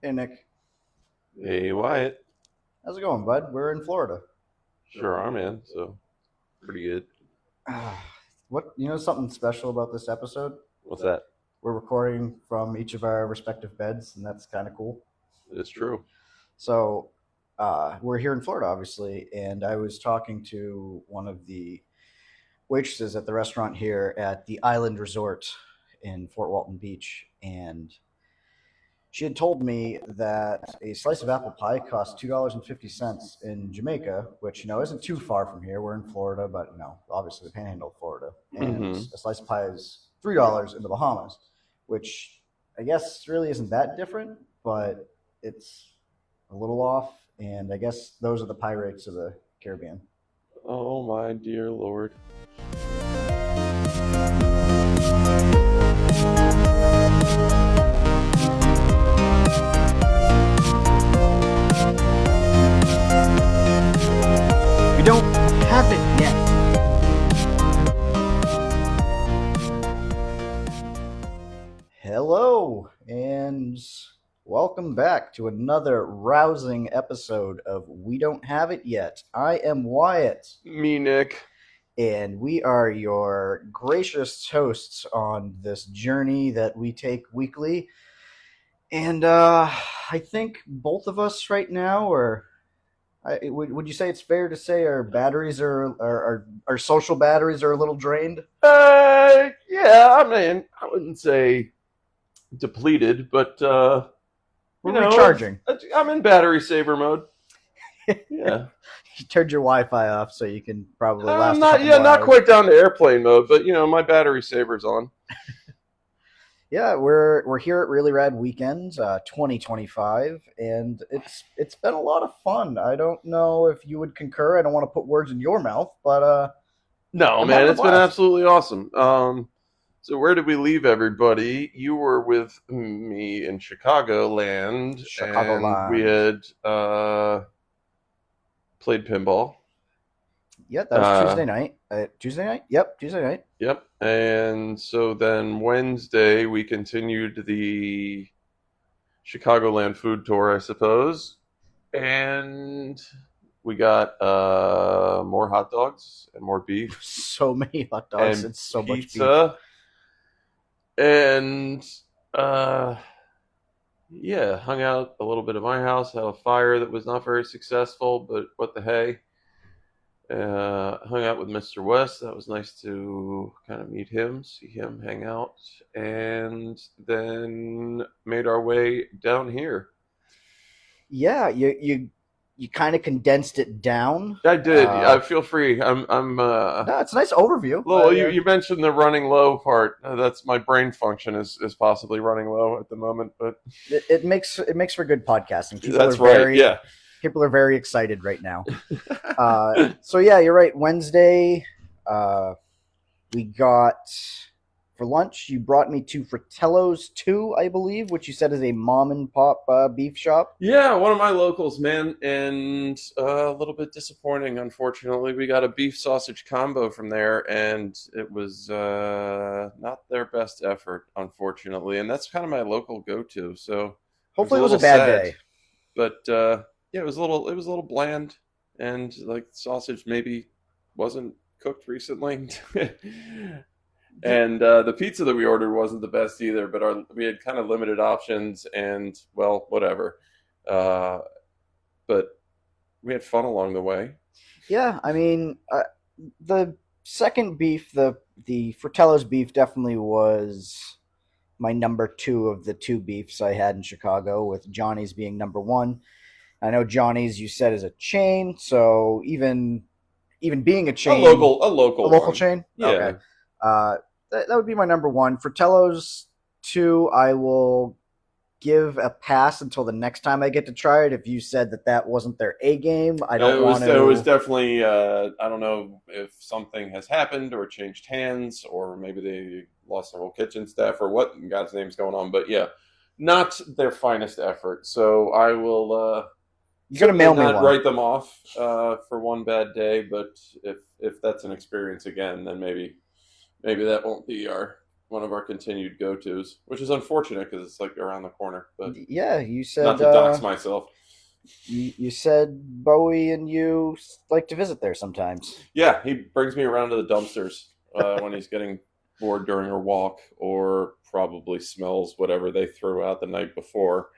Hey Nick, Hey Wyatt, how's it going, bud? We're in Florida. sure are, man. So pretty good. What something special about this episode? What's that? We're recording from each of our respective beds, and that's kind of cool. It's true. So we're here in Florida, obviously, and I was talking to one of the waitresses at the restaurant here at the Island Resort in Fort Walton Beach, and she had told me that a slice of apple pie costs $2.50 in Jamaica, which isn't too far from here. We're in Florida, but obviously the Panhandle of Florida, and Mm-hmm. a slice of pie is $3 in the Bahamas, which I guess really isn't that different, but it's a little off. And I guess those are the pie rates of the Caribbean. Oh my dear Lord. We don't have it yet. Hello, and welcome back to another rousing episode of We Don't Have It Yet. I am Wyatt, Me, Nick. and we are your gracious hosts on this journey that we take weekly. And I think both of us right now would you say it's fair to say our batteries our social batteries are a little drained? Yeah. I mean, I wouldn't say depleted, but We're recharging. I'm in battery saver mode. Yeah. You turned your Wi-Fi off, so you can probably I'm last a not. couple Yeah, more not hours. quite down to airplane mode, but my battery saver's on. Yeah, we're here at Really Rad Weekend, 2025, and it's been a lot of fun. I don't know if you would concur. I don't want to put words in your mouth, but No, I'm man, having a it's been blast. absolutely awesome. So where did we leave everybody? You were with me in Chicagoland, and we Chicagoland. had played pinball. Yeah, that was Uh, Tuesday night. Tuesday night? Yep, Tuesday night. yep. And so then Wednesday we continued the Chicagoland food tour, I suppose, and we got more hot dogs and more beef So many hot dogs and and so much beef. pizza and uh yeah, hung out a little bit at my house, had a fire that was not very successful, but what the hey. Hung out with Mr. West. That was nice to kind of meet him, see him, hang out, and then made our way down here. Yeah, you kind of condensed it down. I did. Uh, I feel free. I'm no, it's a nice overview. well, you mentioned the running low part. That's my brain function is possibly running low at the moment, but it makes for good podcasting. that's right. Yeah. People are very excited right now. So yeah, you're right. Wednesday, uh, we got for lunch. You brought me to Fratello's 2, I believe, which you said is a mom and pop beef shop. Yeah, one of my locals, man, and a little bit disappointing. Unfortunately, we got a beef sausage combo from there, and it was not their best effort, unfortunately. And that's kind of my local go-to, so I was Hopefully, a it was a little bad sad. day. But yeah, it was a little bland, and like sausage maybe wasn't cooked recently. And the pizza that we ordered wasn't the best either, but we had kind of limited options, and well, whatever. Uh, but we had fun along the way. Yeah, I mean, the second beef, the Fratello's beef, definitely was my number two of the two beefs I had in Chicago, with Johnny's being number one. I know Johnny's, you said, is a chain, so even being a chain, A a local local one. chain, okay, Yeah, uh, that would be my number one. Fratello's two, I will give a pass until the next time I get to try it. If you said that wasn't their A game, I don't want it was to. definitely. I don't know if something has happened or changed hands, or maybe they lost their whole kitchen staff, or what in God's name's going on. But yeah, not their finest effort. So I will. You're gonna Certainly mail me not one. write them off for one bad day, but if that's an experience again, then maybe that won't be our one of our continued go-tos, which is unfortunate because it's like around the corner. But Yeah, not to dox myself. you said Bowie and you like to visit there sometimes. Yeah, he brings me around to the dumpsters when he's getting bored during a walk, or probably smells whatever they threw out the night before,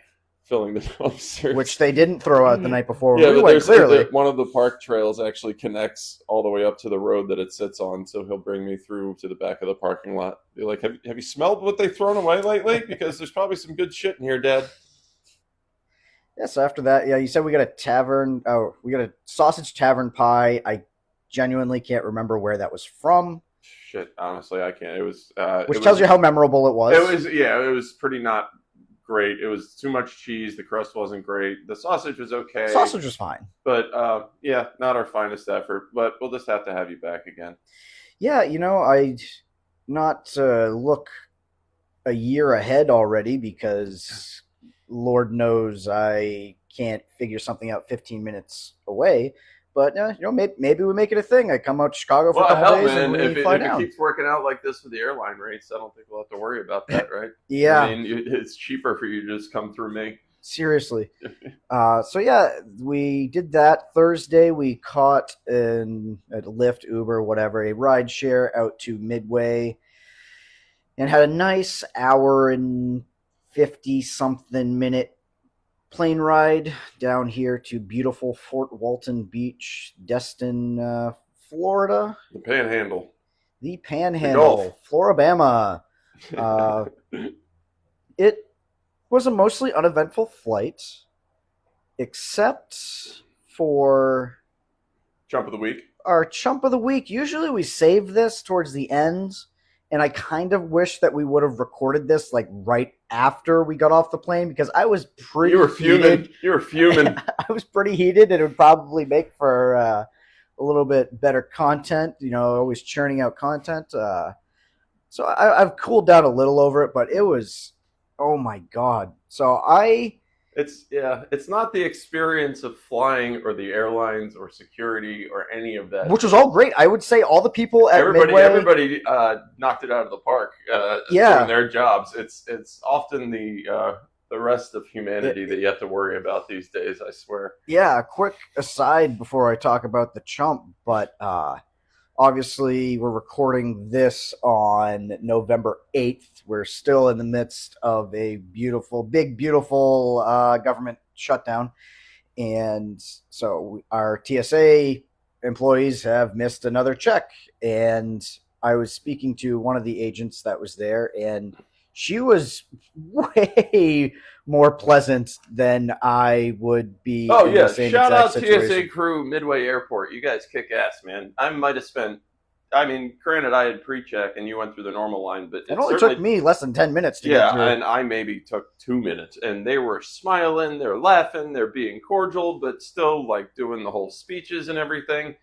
filling the Which dumpsters. they didn't throw out the night before when Yeah, we but went, clearly. one of the park trails actually connects all the way up to the road that it sits on, so he'll bring me through to the back of the parking lot. Be like, have you smelled what they've thrown away lately? Because there's probably some good shit in here, Dad. Yeah, so after that, yeah, you said we got a tavern. Oh, we got a sausage tavern pie. I genuinely can't remember where that was from, Shit, honestly, I can't. which tells you how memorable it was. It was pretty not great. It was too much cheese. The crust wasn't great. The sausage was okay. Sausage was fine. But yeah, not our finest effort. But we'll just have to have you back again. Yeah, I not look a year ahead already because Lord knows I can't figure something out 15 minutes away. But maybe we make it a thing. I come out to Chicago for a couple days and we fly if down. it keeps working out like this with the airline rates, I don't think we'll have to worry about that, right? Yeah. I mean, it's cheaper for you to just come through me. Seriously. So yeah, we did that. Thursday we caught a Lyft, Uber, whatever, a ride share out to Midway and had a nice hour and 50 something minute plane ride down here to beautiful Fort Walton Beach, Destin, Florida. The Panhandle. The Panhandle, Floribama. It was a mostly uneventful flight, except for Chump of the week. Our chump of the week. Usually we save this towards the end, and I kind of wish that we would have recorded this like right after we got off the plane because I was pretty. You were fuming. Heated. You were fuming. I was pretty heated, and it would probably make for a little bit better content. Always churning out content. So I've cooled down a little over it, but it was, oh my god. So it's not the experience of flying or the airlines or security or any of that, which was all great. I would say all the people at Midway, everybody knocked it out of the park. Doing their jobs. It's often the rest of humanity that you have to worry about these days, I swear. Yeah, a quick aside before I talk about the chump, but obviously we're recording this on November 8th. We're still in the midst of a big, beautiful government shutdown. And so our TSA employees have missed another check. And I was speaking to one of the agents that was there, and she was way more pleasant than I would be. Oh yeah! Shout out TSA crew, Midway Airport. You guys kick ass, man. I might have spent. I mean, granted, I had pre-check and you went through the normal line, but it only took me less than 10 minutes to get through. Yeah, and I maybe took 2 minutes, and they were smiling, they're laughing, they're being cordial, but still like doing the whole speeches and everything.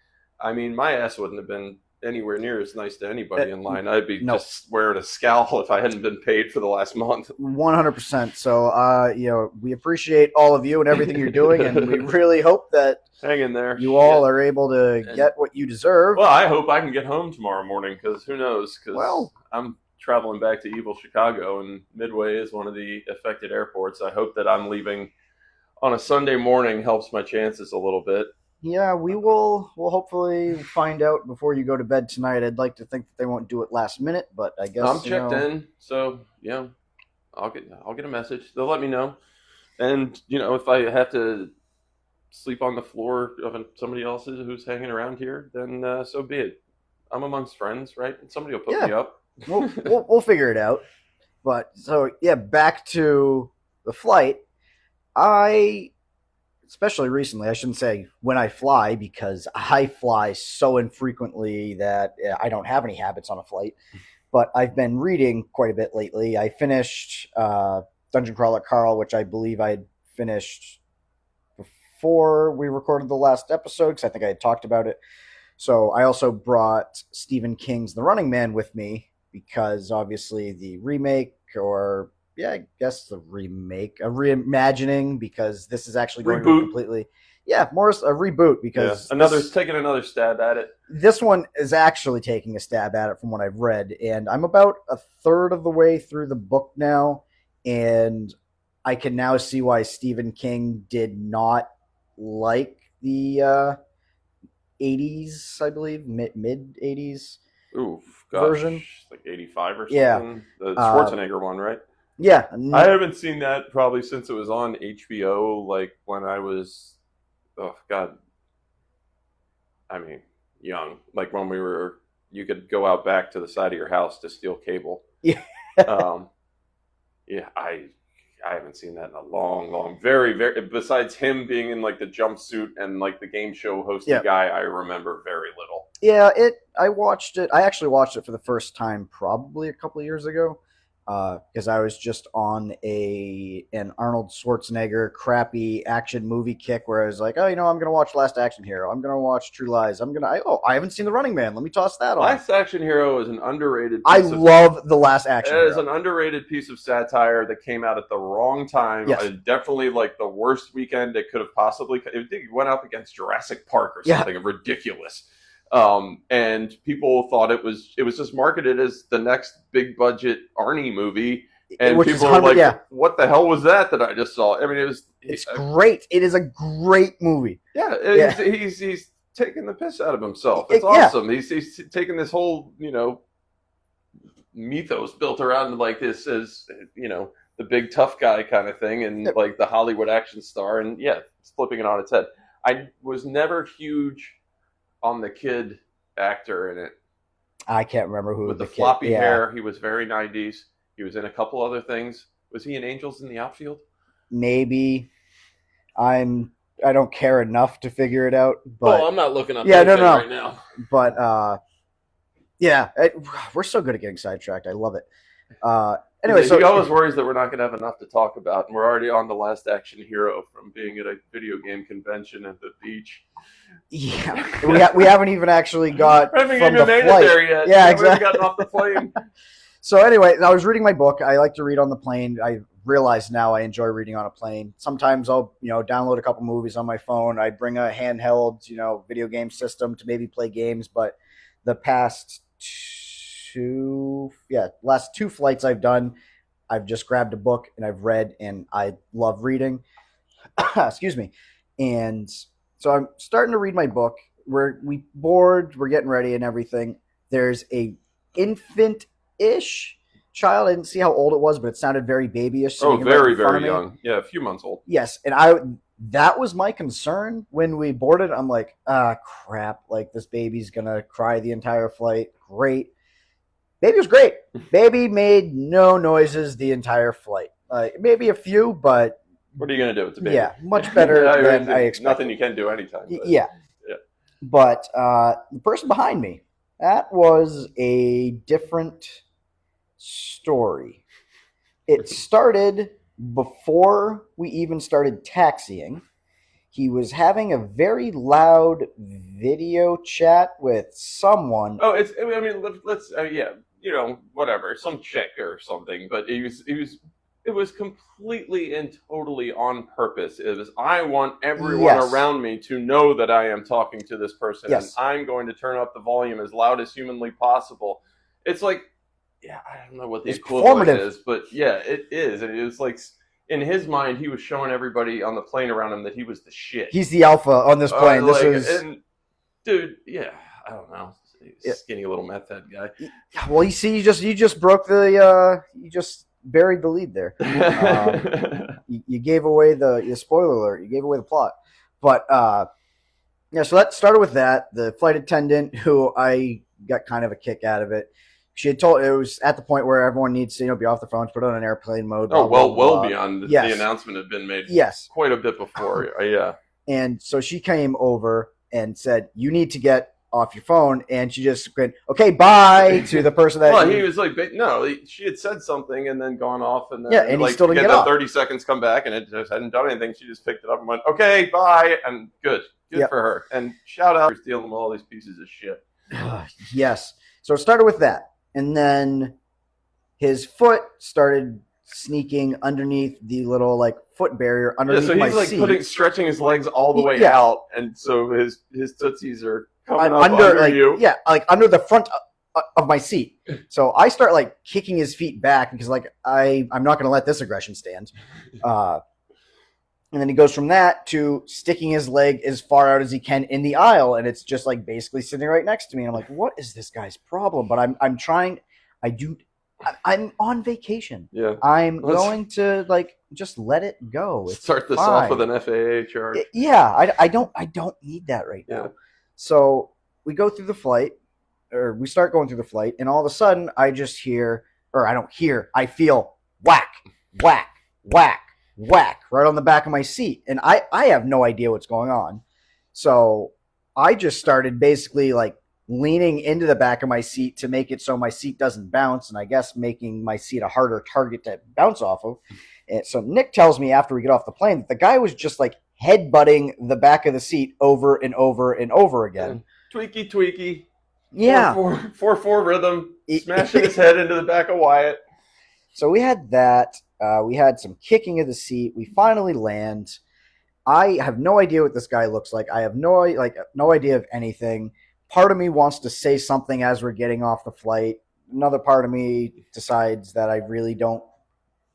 I mean, my ass wouldn't have been anywhere near as nice to anybody in line. I'd be just wearing a scowl if I hadn't been paid for the last month. 100%. So, we appreciate all of you and everything you're doing, and we really hope that hang in there. You all are able to get what you deserve. Well, I hope I can get home tomorrow morning because who knows? Because I'm traveling back to evil Chicago, and Midway is one of the affected airports. I hope that I'm leaving on a Sunday morning helps my chances a little bit. Yeah, we'll hopefully find out before you go to bed tonight. I'd like to think that they won't do it last minute, but I guess I'm checked in, so yeah, I'll get a message. They'll let me know, and if I have to sleep on the floor of somebody else's who's hanging around here, then so be it. I'm amongst friends, right? And somebody will put me up. We'll figure it out. But so yeah, back to the flight. Especially recently, I shouldn't say when I fly because I fly so infrequently that I don't have any habits on a flight. But I've been reading quite a bit lately. I finished Dungeon Crawler Carl, which I believe I had finished before we recorded the last episode because I think I had talked about it. So I also brought Stephen King's The Running Man with me because obviously the remake I guess a reimagining because this is actually going to completely. Yeah, more a reboot because taking another stab at it. this one is actually taking a stab at it from what I've read, and I'm about a third of the way through the book now, and I can now see why Stephen King did not like the 80s, I believe, mid 80s Oof, version. gosh, like 85 or Yeah. something. The Schwarzenegger one, right? Yeah. I haven't seen that probably since it was on HBO, like when I was, oh God, I mean, young. Like when you could go out back to the side of your house to steal cable. Yeah. Um, yeah, I haven't seen that in a long, very, very. Besides him being in like the jumpsuit and like the game show hosting guy, I remember very little. Yeah, I watched it. I actually watched it for the first time probably a couple of years ago because I was just on an Arnold Schwarzenegger crappy action movie kick where I was like, oh, I'm gonna watch Last Action Hero. I'm gonna watch True Lies. I haven't seen The Running Man. Let me toss that on. Last Action Hero is an underrated. I love The Last Action Hero. It is an underrated piece of satire that came out at the wrong time. Yes. Definitely like the worst weekend it could have possibly. It went up against Jurassic Park or something ridiculous. And people thought it was just marketed as the next big budget Arnie movie, and people were like, "What the hell was that I just saw?" I mean, it's great. It is a great movie. Yeah, he's taking the piss out of himself. It's awesome. He's taking this whole mythos built around like this as the big tough guy kind of thing, and like the Hollywood action star, and it's flipping it on its head. I was never huge on the kid actor in it. I can't remember who. With the floppy hair, he was very 90s. He was in a couple other things. Was he in Angels in the Outfield? Maybe. I don't care enough to figure it out. But I'm not looking up anything right now. But we're so good at getting sidetracked. I love it. Anyway, he always worries that we're not going to have enough to talk about, and we're already on the Last Action Hero from being at a video game convention at the beach. Yeah, we haven't even actually got from the flight there yet. Yeah, exactly. We haven't gotten off the plane. So anyway, I was reading my book. I like to read on the plane. I realize now I enjoy reading on a plane. Sometimes I'll download a couple movies on my phone. I bring a handheld video game system to maybe play games. But the last two flights I've done, I've just grabbed a book and I've read, and I love reading. Excuse me. And so I'm starting to read my book. We're getting ready and everything. There's a infant-ish child. I didn't see how old it was, but it sounded very babyish. Very, very young. Yeah, a few months old. Yes, and that was my concern when we boarded. I'm like, crap, like this baby's gonna cry the entire flight. Great. Baby was great. Baby made no noises the entire flight. Maybe a few, but what are you going to do with the baby? Yeah, much better than I expected. Nothing you can do anytime. But, yeah. But the person behind me, that was a different story. It started before we even started taxiing. He was having a very loud video chat with someone. Oh, let's whatever, some chick or something. But it was completely and totally on purpose. It was, I want everyone around me to know that I am talking to this person, and I'm going to turn up the volume as loud as humanly possible. It's like, I don't know what the equivalent is, but it is. And it was like, in his mind, he was showing everybody on the plane around him that he was the shit. He's the alpha on this plane. Dude, I don't know. Skinny little meth head guy. Well, you see, you just broke you just buried the lead there. You gave away the spoiler alert. You gave away the plot. But so that started with that. The flight attendant, who I got kind of a kick out of it. She had told it was at the point where everyone needs to be off their phones, put it on an airplane mode. Well beyond the announcement had been made. Yes, quite a bit before. Yeah. And so she came over and said, "You need to get off your phone," and she just went, "Okay, bye," to the person that. Well, he was like, "No." She had said something and then gone off, and then and he still didn't get off. 30 seconds come back, and it just hadn't done anything. She just picked it up and went, "Okay, bye," and good for her. And shout out for stealing all these pieces of shit. Yes. So it started with that. And then his foot started sneaking underneath the little like foot barrier Yeah, underneath so my he's like seat. stretching his legs all the way Yeah. out, and so his tootsies are coming up under like you. yeah, like under the front of my seat. So I start like kicking his feet back because like I'm not going to let this aggression stand. And then he goes from that to sticking his leg as far out as he can in the aisle, and it's just like basically sitting right next to me. And I'm like, what is this guy's problem? But I'm trying. I'm on vacation. Yeah. I'm going to like just let it go. It's Start this fine. off with an FAA charge. Yeah, I don't need that right now. Yeah. So we go through the flight, or we start going through the flight, and all of a sudden I just hear, or I don't hear, I feel whack, whack, whack, whack right on the back of my seat. And I have no idea what's going on. So I just started basically like leaning into the back of my seat to make it so my seat doesn't bounce, and I guess making my seat a harder target to bounce off of. And so Nick tells me after we get off the plane that the guy was just like headbutting the back of the seat over and over and over again. Tweaky, tweaky. Yeah. 4/4 rhythm. Smashing his head into the back of Wyatt. So we had that. We had some kicking of the seat. We finally land. I have no idea what this guy looks like. I have no idea of anything. Part of me wants to say something as we're getting off the flight. Another part of me decides that I really don't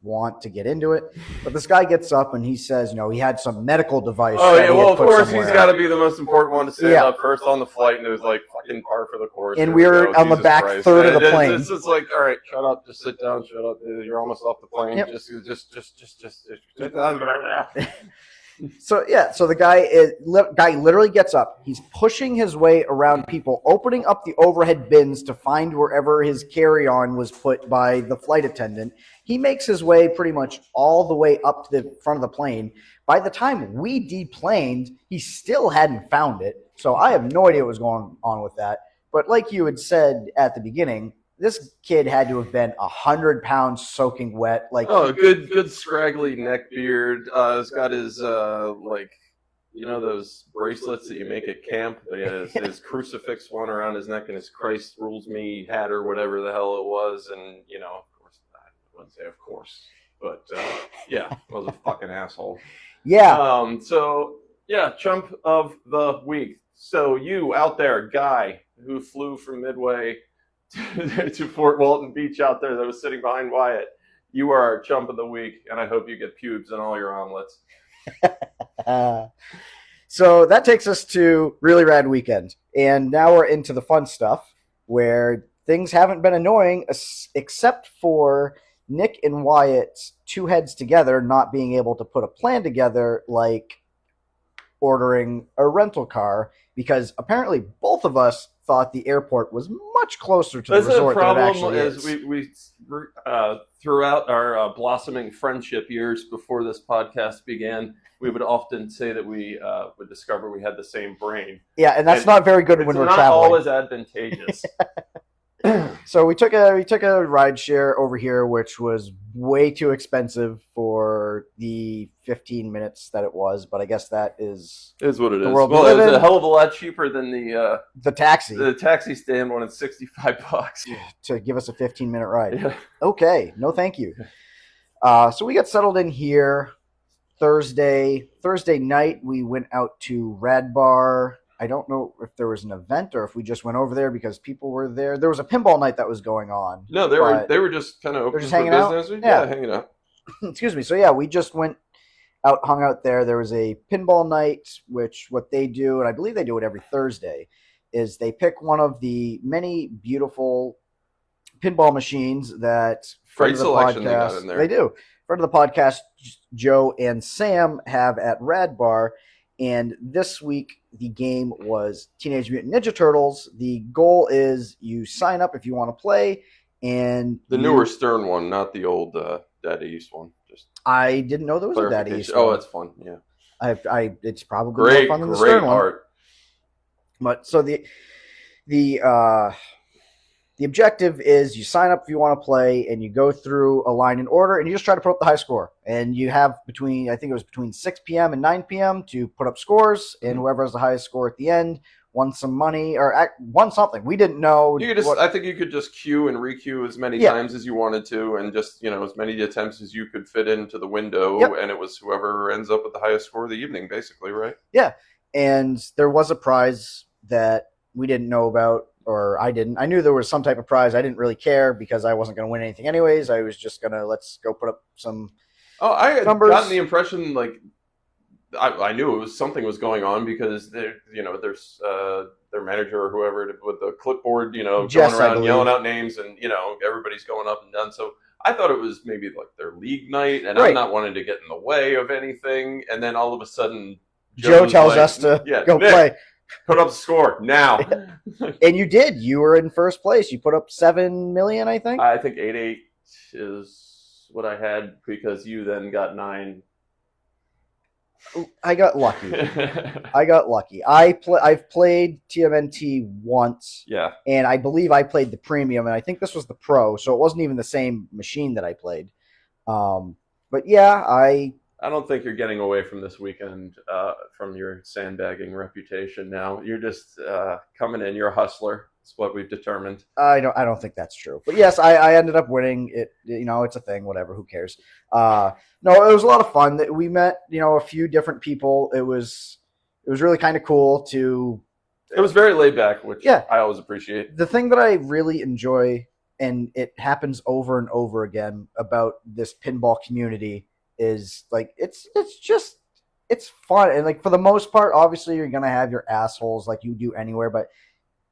want to get into it. But this guy gets up and he says, he had some medical device. Oh, yeah, well, of course, he's got to be the most important one to stand up first on the flight, and it was like fucking par for the course. And we were on the back third of the plane. It's just like, all right, shut up, just sit down, shut up. You're almost off the plane. Yep. Just sit down. So the guy literally gets up. He's pushing his way around people, opening up the overhead bins to find wherever his carry-on was put by the flight attendant. He makes his way pretty much all the way up to the front of the plane. By the time we deplaned, he still hadn't found it. So I have no idea what was going on with that. But like you had said at the beginning, this kid had to have been 100 pounds soaking wet. Like, good scraggly neck beard. He's got his those bracelets that you make at camp. He had his crucifix one around his neck and his Christ rules me hat or whatever the hell it was. And of course, I wouldn't say of course, but was a fucking asshole. Yeah. Chump of the week. So you out there, guy who flew from Midway to Fort Walton Beach out there that was sitting behind Wyatt, you are our chump of the week, and I hope you get pubes in all your omelets. So that takes us to Really Rad Weekend. And now we're into the fun stuff where things haven't been annoying except for Nick and Wyatt's two heads together not being able to put a plan together, like ordering a rental car, because apparently both of us thought the airport was much closer to the resort than it actually is. We throughout our blossoming friendship years before this podcast began, we would often say that we would discover we had the same brain. Yeah, and that's not very good when we're not traveling. Always advantageous. So we took a ride share over here, which was way too expensive for the 15 minutes that it was. But I guess that is what it is. World well, it was a hell of a lot cheaper than the taxi. The taxi stand one at $65 to give us a 15-minute ride. Yeah. Okay, no, thank you. So we got settled in here Thursday night. We went out to Rad Bar. I don't know if there was an event or if we just went over there because people were there. There was a pinball night that was going on. No, they were just kind of open just for hanging business. Out? Yeah, hanging out. Excuse me. So we just went out, hung out there. There was a pinball night, which what they do, and I believe they do it every Thursday, is they pick one of the many beautiful pinball machines that Great selection they got in there. They do. Friend of the podcast, Joe and Sam have at Rad Bar. And this week, the game was Teenage Mutant Ninja Turtles. The goal is you sign up if you want to play. And the newer Stern one, not the old Daddy East one. Just I didn't know there was a Daddy East one. Oh, it's fun. Yeah. It's probably more fun than the Stern art. one. But so the objective is you sign up if you want to play, and you go through a line in order, and you just try to put up the high score. And you have between 6 p.m. and 9 p.m. to put up scores, and whoever has the highest score at the end won some money, or won something. We didn't know You could just, what. I think you could just queue and requeue as many Yeah. times as you wanted to, and just, as many attempts as you could fit into the window, Yep. and it was whoever ends up with the highest score of the evening, basically, right? Yeah. And there was a prize that we didn't know about, or I didn't. I knew there was some type of prize. I didn't really care because I wasn't going to win anything anyways. I was just gonna let's go put up some Oh, I had gotten the numbers. impression like I knew it was something was going on because there's their manager or whoever with the clipboard, going Jess, I around yelling believe. out names, and everybody's going up and down. So I thought it was maybe like their league night, and I'm Right. not wanting to get in the way of anything. And then all of a sudden, Joe Joe's tells like, us to "Yeah, go Nick, play. put up the score now." And you did. You were in first place. You put up 7 million, I think. I think 8-8 is what I had because you then got 9. I got lucky. I got lucky. I've played TMNT once, Yeah. and I believe I played the premium, and I think this was the pro, so it wasn't even the same machine that I played. But yeah, I don't think you're getting away from this weekend from your sandbagging reputation now. You're just coming in. You're a hustler. It's what we've determined. I don't think that's true. But yes, I ended up winning it. It's a thing. Whatever. Who cares? No, it was a lot of fun. That we met a few different people. It was really kind of cool to. It was very laid back, which Yeah. I always appreciate. The thing that I really enjoy, and it happens over and over again about this pinball community, is like it's fun, and like for the most part, obviously you're gonna have your assholes like you do anywhere, but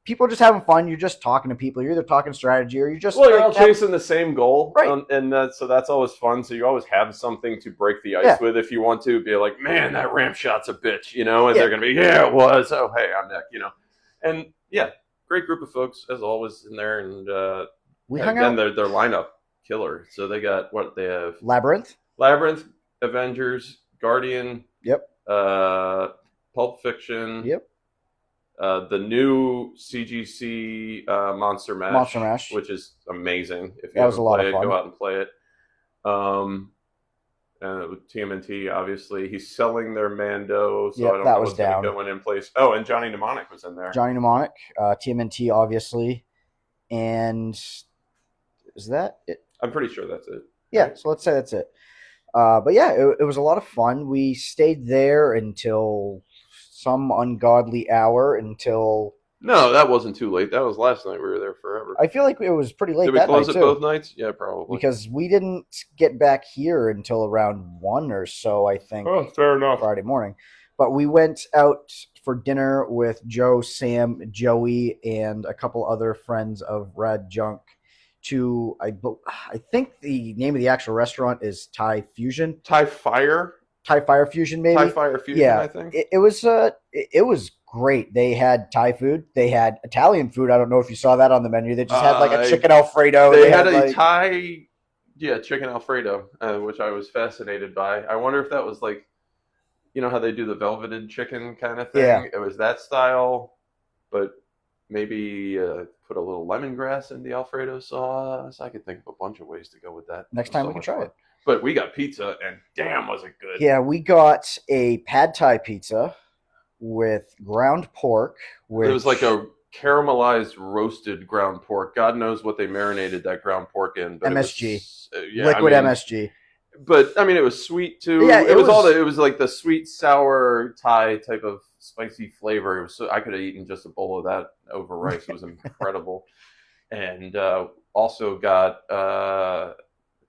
people are just having fun. You're just talking to people. You're either talking strategy or you're just Well, you're like, all chasing the same goal, right? So that's always fun. So you always have something to break the ice Yeah. with if you want to. Be like, man, that ramp shot's a bitch, and Yeah. they're gonna be, yeah, it was. Oh, hey, I'm Nick, and yeah, great group of folks as always in there, and We hung then out. their lineup killer. So they got what they have: Labyrinth. Labyrinth, Avengers, Guardian, Yep. Pulp Fiction, Yep. the new CGC Monster Mash, Monster Mash. which is amazing. If you That was haven't a lot played of it, fun. go out and play it. With TMNT, obviously, he's selling their Mando, so Yep, I don't that know was what's going to down. go in place. Oh, and Johnny Mnemonic was in there. Johnny Mnemonic, TMNT, obviously, and is that it? I'm pretty sure that's it. Yeah. Right? So let's say that's it. But yeah, it was a lot of fun. We stayed there until some ungodly hour until No, that wasn't too late. That was last night. We were there forever. I feel like it was pretty late Did we that close night it too, both nights? Yeah, probably. because we didn't get back here until around 1 or so, I think, Oh, fair enough. Friday morning. But we went out for dinner with Joe, Sam, Joey, and a couple other friends of Rad Junk to I think the name of the actual restaurant is Thai Fusion, Thai Fire Fusion, maybe. Thai Fire Fusion, Yeah, I think. it was great. They had Thai food. They had Italian food. I don't know if you saw that on the menu. They just had like a chicken Alfredo. They had a like, Thai, chicken Alfredo, which I was fascinated by. I wonder if that was like, how they do the velveted chicken kind of thing. Yeah. It was that style, but maybe put a little lemongrass in the Alfredo sauce. I could think of a bunch of ways to go with that. Next time we can try it. But we got pizza, and damn, was it good. Yeah, we got a pad thai pizza with ground pork. Which, It was like a caramelized roasted ground pork. God knows what they marinated that ground pork in. But MSG. Liquid MSG. But I mean, it was sweet too. Yeah, it was like the sweet sour Thai type of spicy flavor. It was I could have eaten just a bowl of that over rice. It was incredible. And also got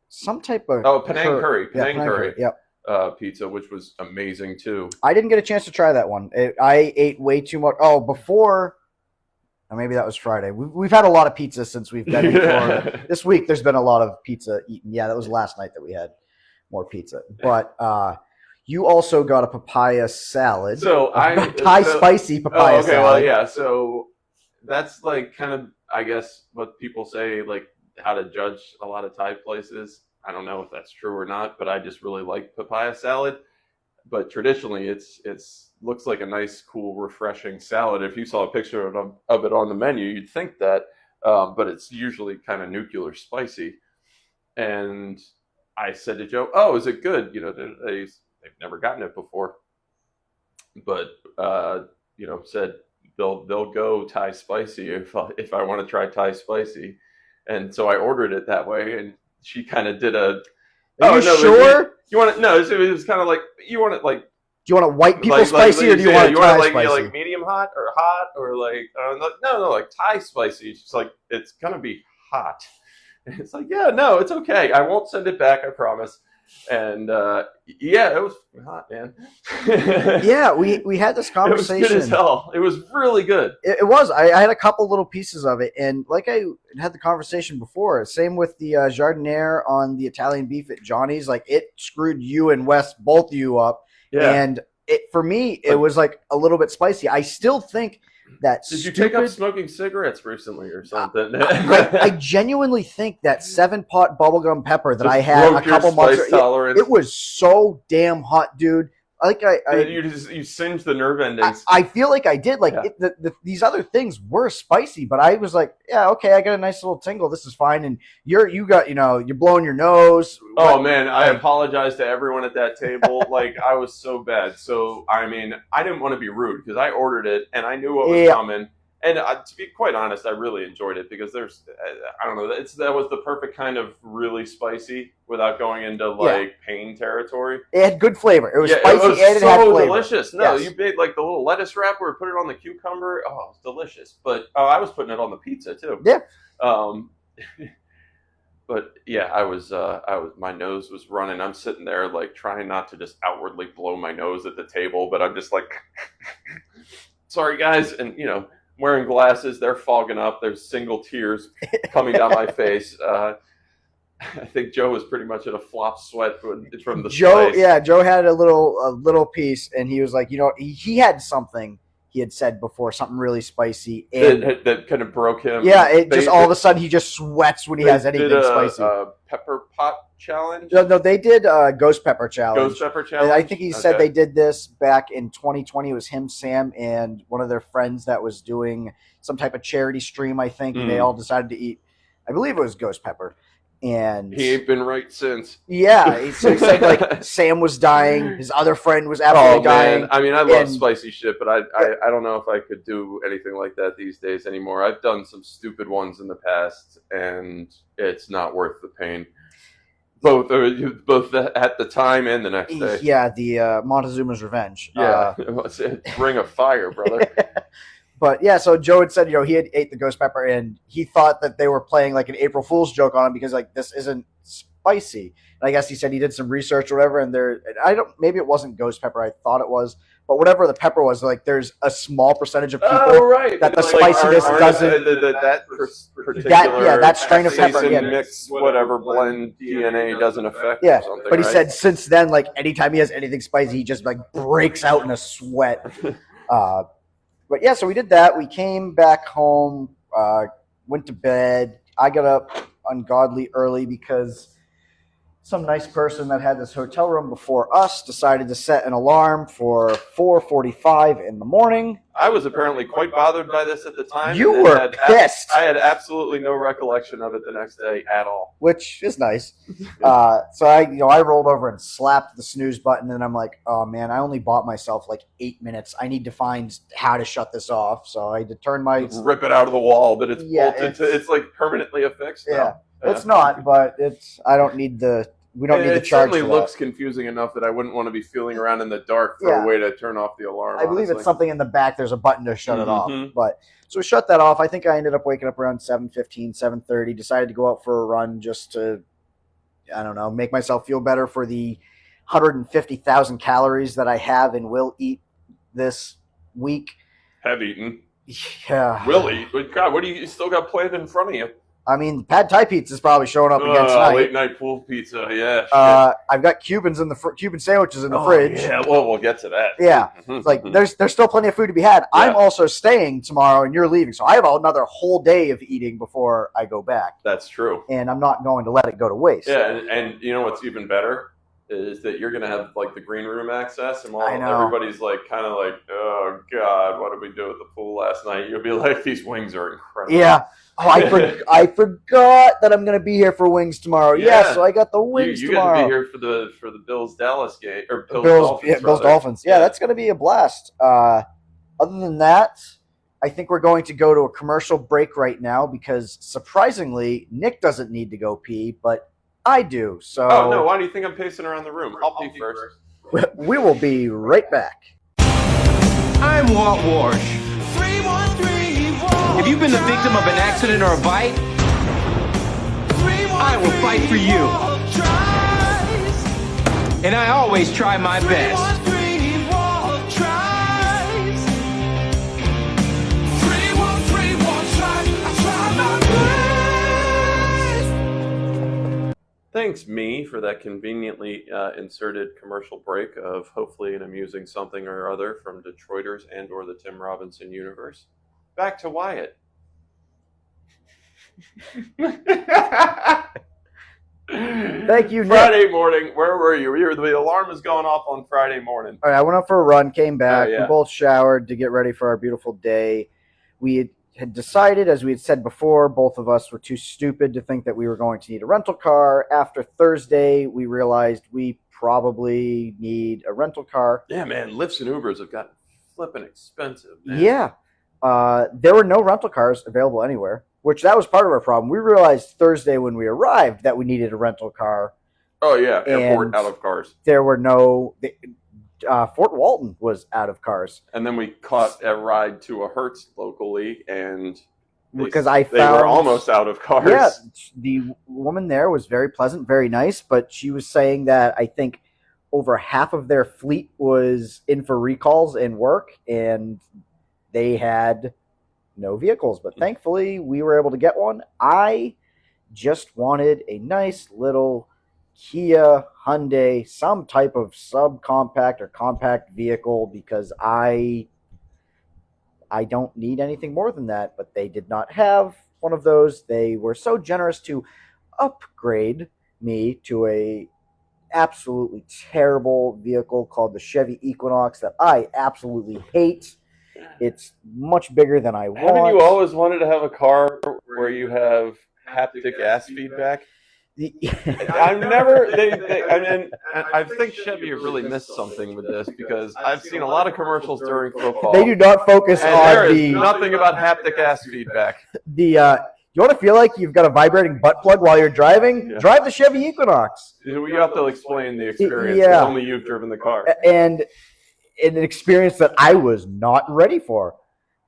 some type of Penang curry. Penang curry. Yep. Pizza, which was amazing too. I didn't get a chance to try that one. I ate way too much. Oh, before. Or maybe that was Friday. We've had a lot of pizza since we've been in Florida. This week, there's been a lot of pizza eaten. Yeah, that was last night that we had more pizza. But you also got a papaya salad. So spicy papaya salad. Well, yeah. So that's like kind of, I guess, what people say, like how to judge a lot of Thai places. I don't know if that's true or not, but I just really like papaya salad. But traditionally, it's looks like a nice, cool, refreshing salad. If you saw a picture of it on the menu, you'd think that, but it's usually kind of nuclear spicy. And I said to Joe, "Oh, is it good?" They've never gotten it before, but said they'll go Thai spicy if I want to try Thai spicy, and so I ordered it that way, and she kind of did a Are oh you no, sure? you want it no it was kind of like you want it like Do you want it white people spicy or do you yeah, want it you want Thai it like spicy? like medium hot or like no like Thai spicy. It's just like it's gonna be hot. And it's like yeah no it's okay. I won't send it back. I promise. And yeah, it was hot, man. Yeah, we had this It was conversation. good as hell. It was really good. It was. I had a couple little pieces of it, and like I had the conversation before. Same with the Jardiniere on the Italian beef at Johnny's. Like it screwed you and Wes, both of you up. Yeah. And for me, it was like a little bit spicy. I still think that. Did you take up smoking cigarettes recently or something? I genuinely think that 7-pot bubblegum pepper that Just I had a broke your couple months spice ago, tolerance. it was so damn hot, dude. Like you singed the nerve endings. I feel like I did. Like Yeah. these other things were spicy, but I was like, yeah, okay, I got a nice little tingle. This is fine. And you got you're blowing your nose. Oh man, I apologize to everyone at that table. Like I was so bad. So I mean, I didn't want to be rude because I ordered it and I knew what was coming. And to be quite honest, I really enjoyed it because I don't know, that was the perfect kind of really spicy without going into like pain territory. It had good flavor. It was spicy it was and it had flavor. Delicious. No, you made like the little lettuce wrapper, put it on the cucumber. Oh, it's delicious. But I was putting it on the pizza too. Yeah. But yeah, my nose was running. I'm sitting there like trying not to just outwardly blow my nose at the table, but I'm just like, sorry guys, and wearing glasses, they're fogging up. There's single tears coming down my face. I think Joe was pretty much in a flop sweat from the Joe. spice. Yeah, Joe had a little piece, and he was like, he had something he had said before, something really spicy, and that kind of broke him. Yeah, just all of a sudden he just sweats when he has anything spicy. Pepper pot challenge. No, they did ghost pepper challenge. Ghost pepper challenge. And I think he said they did this back in 2020. It was him, Sam, and one of their friends that was doing some type of charity stream. I think and they all decided to eat. I believe it was ghost pepper. And he ain't been right since. Yeah, so he said like Sam was dying, his other friend was absolutely dying. Man. I mean, I love spicy shit, but I don't know if I could do anything like that these days anymore. I've done some stupid ones in the past, and it's not worth the pain. Both at the time and the next day. Yeah, the Montezuma's Revenge. Yeah, Ring of Fire, brother. But yeah, so Joe had said, he had ate the ghost pepper and he thought that they were playing like an April Fool's joke on him because like this isn't spicy. And I guess he said he did some research or whatever, and maybe it wasn't ghost pepper. I thought it was, but whatever the pepper was, like there's a small percentage of people that the spiciness doesn't. That strain of pepper, mix whatever blend DNA doesn't affect. Yeah, or something, but he said since then, like anytime he has anything spicy, he just like breaks out in a sweat. But yeah, so we did that. We came back home, went to bed. I got up ungodly early because some nice person that had this hotel room before us decided to set an alarm for 4:45 in the morning. I was apparently quite bothered by this at the time. You were pissed. I had absolutely no recollection of it the next day at all. Which is nice. So I rolled over and slapped the snooze button, and I'm like, oh man, I only bought myself like 8 minutes. I need to find how to shut this off. So I had to turn my rip it out of the wall, but it's bolted. It's like permanently affixed now. Yeah. It's not, but we don't need the charge. It certainly looks confusing enough that I wouldn't want to be feeling around in the dark for a way to turn off the alarm. I believe it's something in the back. There's a button to shut it off. But so we shut that off. I think I ended up waking up around 7:15, 7:30. Decided to go out for a run just to, I don't know, make myself feel better for the 150,000 calories that I have and will eat this week. Have eaten. Yeah. Will eat. But God, what do you still got planned in front of you? I mean, pad Thai pizza is probably showing up again tonight. Late night pool pizza, yeah. I've got Cubans Cuban sandwiches in the fridge. Yeah, well, we'll get to that. Yeah, it's like there's still plenty of food to be had. Yeah. I'm also staying tomorrow, and you're leaving, so I have another whole day of eating before I go back. That's true, and I'm not going to let it go to waste. Yeah, and you know what's even better is that you're going to have like the green room access, and while everybody's like kind of like, oh God, what did we do at the pool last night? You'll be like, these wings are incredible. Yeah. Oh, I forgot that I'm going to be here for wings tomorrow. Yeah, so I got the wings tomorrow. You get to be here for the Bills Dallas game or Bills Dolphins. Bills Dolphins. Yeah, that's going to be a blast. Other than that, I think we're going to go to a commercial break right now because surprisingly, Nick doesn't need to go pee, but I do. So Oh no, why do you think I'm pacing around the room? I'll pee first. we will be right back. I'm Walt Warsh. If you've been the victim of an accident or a bite, I will fight for you. And I always try my best. Thanks, me, for that conveniently inserted commercial break of hopefully an amusing something or other from Detroiters and or the Tim Robinson universe. Back to Wyatt. Thank you, Nick. Friday morning, where were you? The alarm is going off on Friday morning. All right, I went out for a run, came back. Oh, yeah. We both showered to get ready for our beautiful day. We had decided, as we had said before, both of us were too stupid to think that we were going to need a rental car. After Thursday, we realized we probably need a rental car. Yeah, man, Lyfts and Ubers have gotten flipping expensive, man. Yeah. There were no rental cars available anywhere, which that was part of our problem. We realized Thursday when we arrived that we needed a rental car. Oh, yeah, airport And out of cars. There were no... Fort Walton was out of cars. And then we caught a ride to a Hertz locally, and Because they were almost out of cars. Yeah, the woman there was very pleasant, very nice, but she was saying that I think over half of their fleet was in for recalls and work, and they had no vehicles. But thankfully, we were able to get one. I just wanted a nice little Kia, Hyundai, some type of subcompact or compact vehicle because I don't need anything more than that, but they did not have one of those. They were so generous to upgrade me to a absolutely terrible vehicle called the Chevy Equinox that I absolutely hate. It's much bigger than I want. Haven't you always wanted to have a car where you have haptic ass feedback? I've never. I think Chevy have really missed something with this because I've seen a lot of commercials during football. They do not focus and on there is the nothing about haptic ass feedback. You want to feel like you've got a vibrating butt plug while you're driving? Yeah. Drive the Chevy Equinox. You have to explain the experience. Yeah. Because only you've driven the car. And an experience that I was not ready for.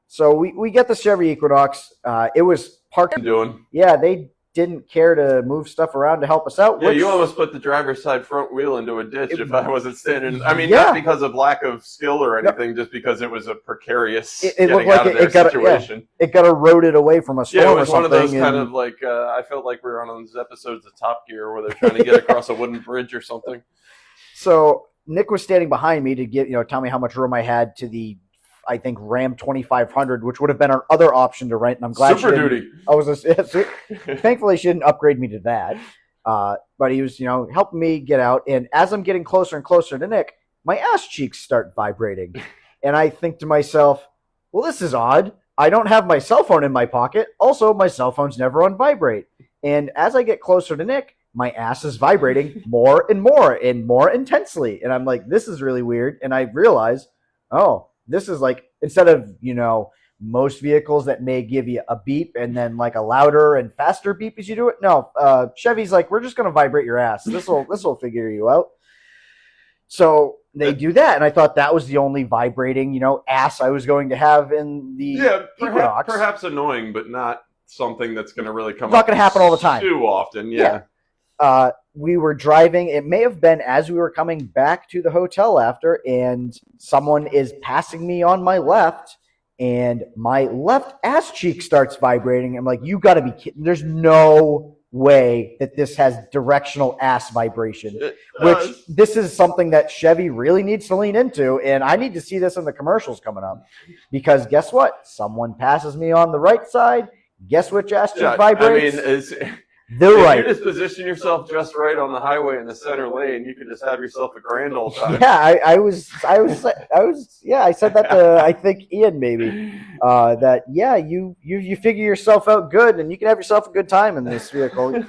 So we get the Chevy Equinox. It was parked. Doing. Yeah, they didn't care to move stuff around to help us out. Yeah, you almost put the driver's side front wheel into a ditch if I wasn't standing. I mean, Yeah. not because of lack of skill or anything, just because it was a precarious It getting looked like out of it their got situation. It got eroded away from a storm Yeah, it or was something. one of those kind and- of like, I felt like we were on those episodes of Top Gear where they're trying to get across a wooden bridge or something. So Nick was standing behind me to tell me how much room I had to the, I think, Ram 2500, which would have been our other option to rent. And I'm glad Super she didn't- Duty. I was thankfully she didn't upgrade me to that. But he was, helping me get out. And as I'm getting closer and closer to Nick, my ass cheeks start vibrating. And I think to myself, well, this is odd. I don't have my cell phone in my pocket. Also, my cell phone's never on vibrate. And as I get closer to Nick, my ass is vibrating more and more intensely. And I'm like, this is really weird. And I realize, oh, this is like, instead of, most vehicles that may give you a beep and then like a louder and faster beep as you do it. No, Chevy's like, we're just going to vibrate your ass. This will figure you out. So they do that. And I thought that was the only vibrating, ass I was going to have in the Equinox. Perhaps annoying, but not something that's going to really come It's not up gonna happen all the time. too often. Yeah. We were driving. It may have been as we were coming back to the hotel after, and someone is passing me on my left, and my left ass cheek starts vibrating. I'm like, you got to be kidding. There's no way that this has directional ass vibration, which this is something that Chevy really needs to lean into, and I need to see this in the commercials coming up, because guess what? Someone passes me on the right side. Guess which ass cheek vibrates? I mean, They're If right. you just position yourself just right on the highway in the center lane, you could just have yourself a grand old time. Yeah, I said that to, I think, Ian, maybe. That, yeah, you figure yourself out good, and you can have yourself a good time in this vehicle.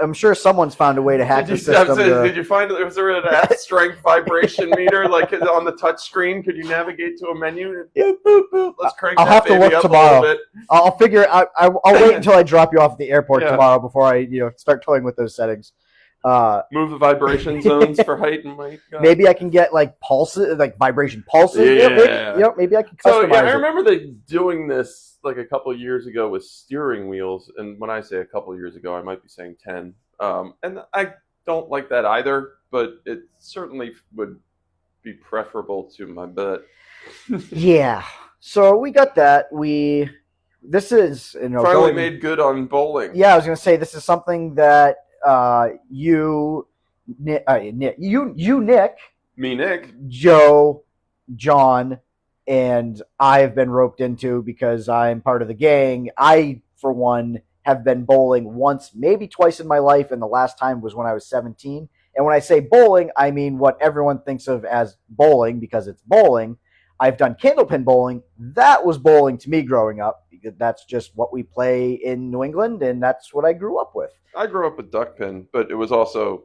I'm sure someone's found a way to hack the system. Did you find was there an app strength vibration meter like on the touch screen? Could you navigate to a menu? Boop, boop, boop. Let's crank I'll that have to baby look up tomorrow. a little bit. I'll figure it out. I'll wait until I drop you off at the airport Yeah. tomorrow before I start toying with those settings. Move the vibration zones for height and weight. Maybe I can get like pulses, like vibration pulses. Yeah. Maybe I can customize So yeah, I it. remember doing this like a couple of years ago with steering wheels, and when I say a couple of years ago, I might be saying 10. And I don't like that either, but it certainly would be preferable to my butt. Yeah. So we got that. This is Finally made good on bowling. Yeah, I was gonna say this is something that you, Nick, Me, Nick, Joe, John, and I have been roped into because I'm part of the gang. I, for one, have been bowling once, maybe twice in my life, and the last time was when I was 17. And when I say bowling, I mean what everyone thinks of as bowling because it's bowling. I've done candlepin bowling. That was bowling to me growing up. That's just what we play in New England, and that's what I grew up with. I grew up with duck pin, but it was also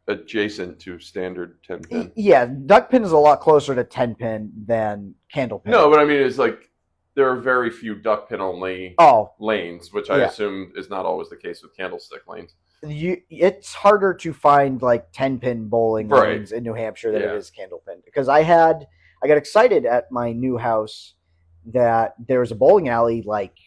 adjacent to standard 10 pin. Yeah, duck pin is a lot closer to 10 pin than candlepin. No, but I mean, it's like there are very few duck pin only lanes, which I assume is not always the case with candlestick lanes. It's harder to find like 10 pin bowling lanes in New Hampshire than it is candlepin, because I got excited at my new house that there was a bowling alley like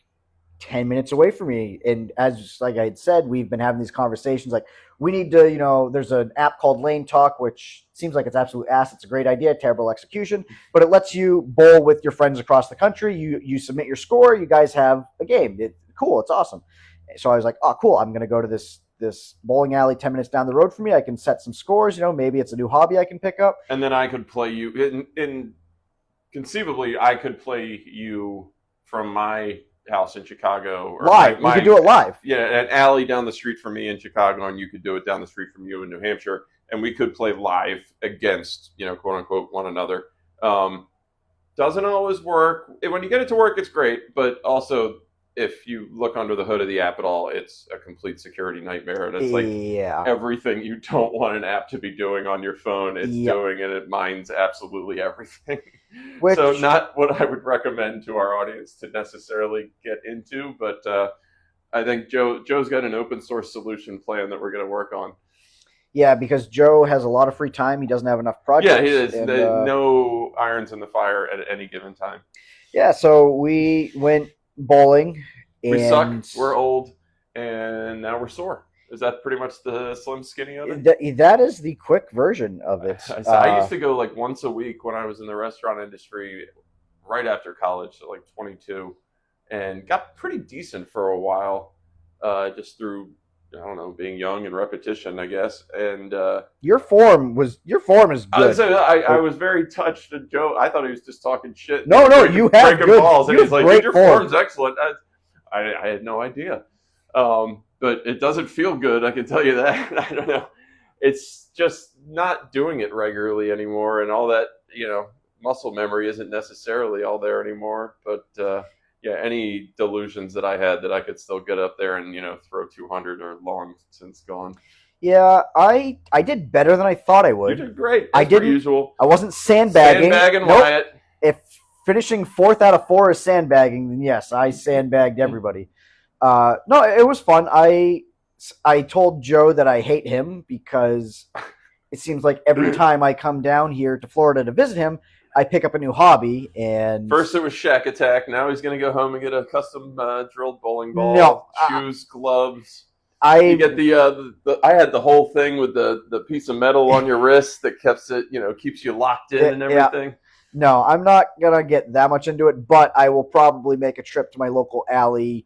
10 minutes away from me, and as like I had said, we've been having these conversations like we need to, there's an app called Lane Talk, which seems like it's absolute ass. It's a great idea, terrible execution, but it lets you bowl with your friends across the country. You submit your score, you guys have a game. Cool, it's awesome. So I was like, oh cool, I'm gonna go to this bowling alley 10 minutes down the road from me. I can set some scores, maybe it's a new hobby I can pick up. And then I could play you conceivably I could play you from my house in Chicago or live. We could do it live. Yeah, an alley down the street from me in Chicago, and you could do it down the street from you in New Hampshire, and we could play live against, quote unquote, one another. Doesn't always work. When you get it to work, it's great, but also if you look under the hood of the app at all, it's a complete security nightmare. And it's like everything you don't want an app to be doing on your phone, it's doing, and it mines absolutely everything. So not what I would recommend to our audience to necessarily get into, but I think Joe's got an open source solution plan that we're going to work on. Yeah, because Joe has a lot of free time. He doesn't have enough projects. Yeah, he has no irons in the fire at any given time. Yeah, so we went bowling. We suck, we're old, and now we're sore. Is that pretty much the slim skinny of it? That is the quick version of it. I used to go like once a week when I was in the restaurant industry right after college, so like 22, and got pretty decent for a while, just through, I don't know, being young and repetition, I guess. And your form is good. I was very touched. And Joe, I thought he was just talking shit. No, you have good. Balls, and he's like, "Dude, your form's excellent." I had no idea, but it doesn't feel good. I can tell you that. I don't know. It's just not doing it regularly anymore, and all that muscle memory isn't necessarily all there anymore. But any delusions that I had that I could still get up there and throw 200 are long since gone. Yeah, I did better than I thought I would. You did great. I didn't. Usual. I wasn't sandbagging. Nope. Wyatt. If finishing 4th out of 4 is sandbagging, then yes, I sandbagged everybody. No, it was fun. I told Joe that I hate him because it seems like every time I come down here to Florida to visit him, I pick up a new hobby. And first it was Shack Attack. Now he's going to go home and get a custom drilled bowling ball, shoes, gloves. You get the I had the whole thing with the piece of metal on your wrist that keeps you locked in and everything. Yeah. No, I'm not gonna get that much into it, but I will probably make a trip to my local alley.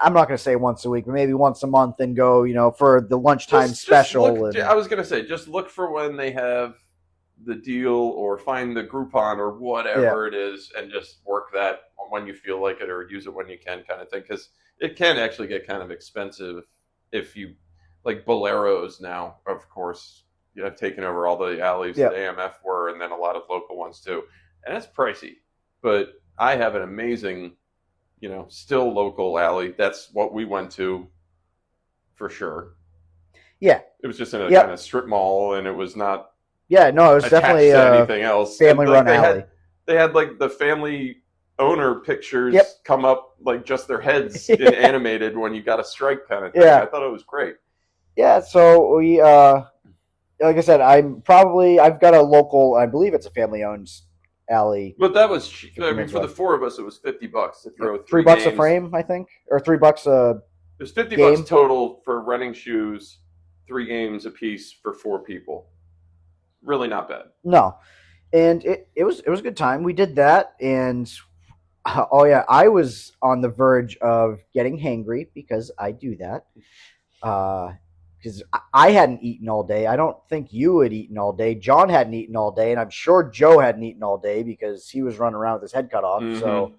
I'm not gonna say once a week, but maybe once a month, and go, for the lunchtime special. I was gonna say, just look for when they have the deal, or find the Groupon or whatever it is, and just work that when you feel like it, or use it when you can, kind of thing, because it can actually get kind of expensive if you like Boleros now, of course, have taken over all the alleys Yep. that AMF were, and then a lot of local ones too, and that's pricey. But I have an amazing, still local alley. That's what we went to for sure. Yeah. It was just in a Yep. kind of strip mall, and it was not Yeah, no, it was attached definitely to a anything else. family-run they alley. they had like the family owner pictures Yep. come up, like just their heads Yeah. animated when you got a strike kind of thing. Yeah. I thought it was great. Yeah, so we, like I said, I've got a local, I believe it's a family-owned alley. But that was cheap. For the four of us, it was $50 to throw $3 games. a frame, I think, or $3 a. It was $50 game. total for renting shoes, 3 games a piece for 4 people. Really not bad. No, and it was a good time. We did that, and oh yeah, I was on the verge of getting hangry because I do that. Because I hadn't eaten all day. I don't think you had eaten all day. John hadn't eaten all day, and I'm sure Joe hadn't eaten all day because he was running around with his head cut off. Mhm. So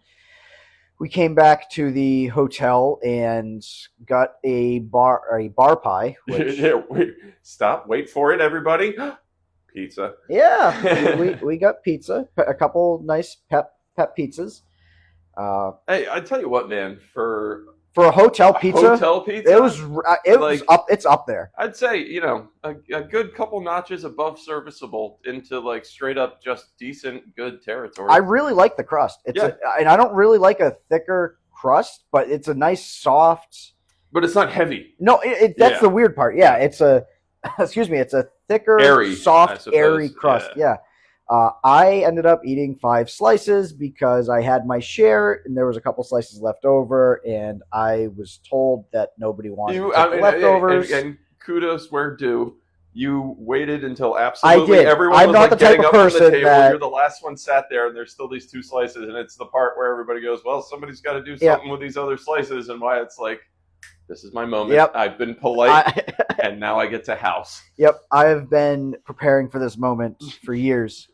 we came back to the hotel and got a bar pie. Which, Yeah, wait for it, everybody. Pizza. yeah, we got pizza, a couple nice pep pizzas. Hey, I tell you what, man, for a hotel pizza, it was like, up. It's up there. I'd say, a good couple notches above serviceable into like straight up just decent good territory. I really like the crust. Yeah. And I don't really like a thicker crust, but it's a nice soft. But it's not heavy. No, that's Yeah. the weird part. Yeah, it's a excuse me, it's a thicker, Airy, I soft, suppose. airy crust. Yeah. I ended up eating 5 slices because I had my share, and there was a couple slices left over, and I was told that nobody wanted to take the leftovers. And kudos where due. You waited until absolutely I did. everyone I'm was not like the type getting of up from the person table. that- You're the last one sat there, and there's still these 2 slices, and it's the part where everybody goes, "Well, somebody's got to do Yeah. something with these other slices," and why it's like, this is my moment. Yep. I've been polite, and now I get to house. Yep, I have been preparing for this moment for years.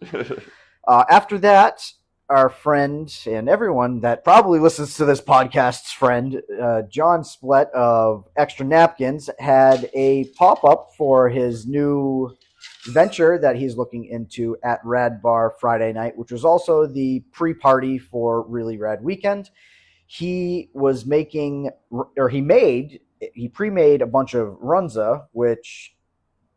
After that, our friend and everyone that probably listens to this podcast's friend, John Splett of Extra Napkins, had a pop-up for his new venture that he's looking into at Rad Bar Friday night, which was also the pre-party for Really Rad Weekend. He was making, or he pre-made a bunch of runza, which,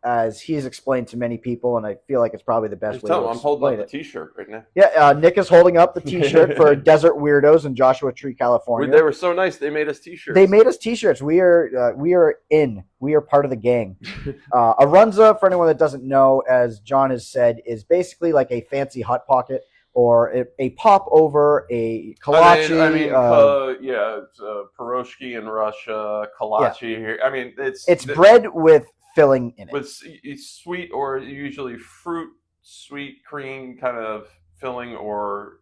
as he's explained to many people, and I feel like it's probably the best way to I'm holding explain up the it. T-shirt right now. Yeah, Nick is holding up the T-shirt for Desert Weirdos in Joshua Tree, California. They were so nice. They made us T-shirts. They made us T-shirts. We are in. We are part of the gang. A runza, for anyone that doesn't know, as John has said, is basically like a fancy Hot Pocket or a pop over a kolache. It's pierogi in Russia, kolache here. I mean, it's bread with filling in it. With it's sweet or usually fruit, sweet cream kind of filling or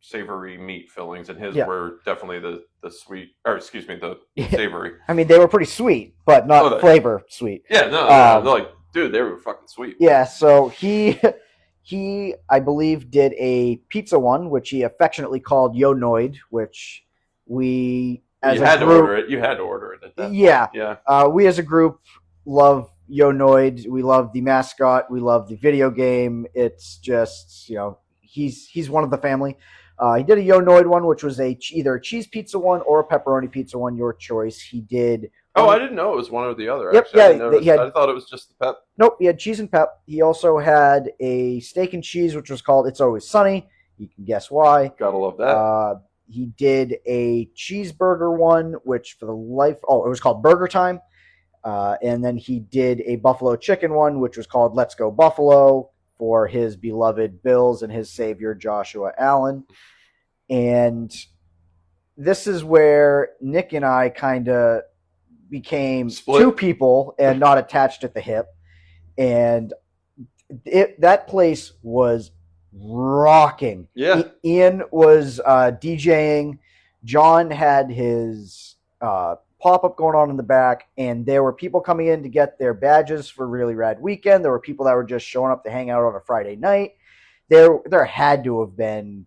savory meat fillings, and his were definitely the sweet, or excuse me, the savory. I mean, they were pretty sweet, but not flavor sweet. Yeah, no, like, dude, they were fucking sweet. Yeah, so he, I believe, did a pizza one, which he affectionately called Yo Noid, which we, as you a had group, to order it. You had to order it at that yeah. point. Yeah. We as a group love Yo Noid. We love the mascot. We love the video game. It's just, he's one of the family. He did a Yo Noid one, which was either a cheese pizza one or a pepperoni pizza one, your choice. He did. Oh, I didn't know it was one or the other. Yep, actually. yeah. I thought it was just the pep. Nope, he had cheese and pep. He also had a steak and cheese, which was called It's Always Sunny. You can guess why. Gotta love that. He did a cheeseburger one, which it was called Burger Time. And then he did a buffalo chicken one, which was called Let's Go Buffalo, for his beloved Bills and his savior, Joshua Allen. And this is where Nick and I kind of became Split. 2 people and not attached at the hip. And that place was rocking. Yeah. Ian was DJing. John had his pop-up going on in the back, and there were people coming in to get their badges for Really Rad Weekend. There were people that were just showing up to hang out on a Friday night. There had to have been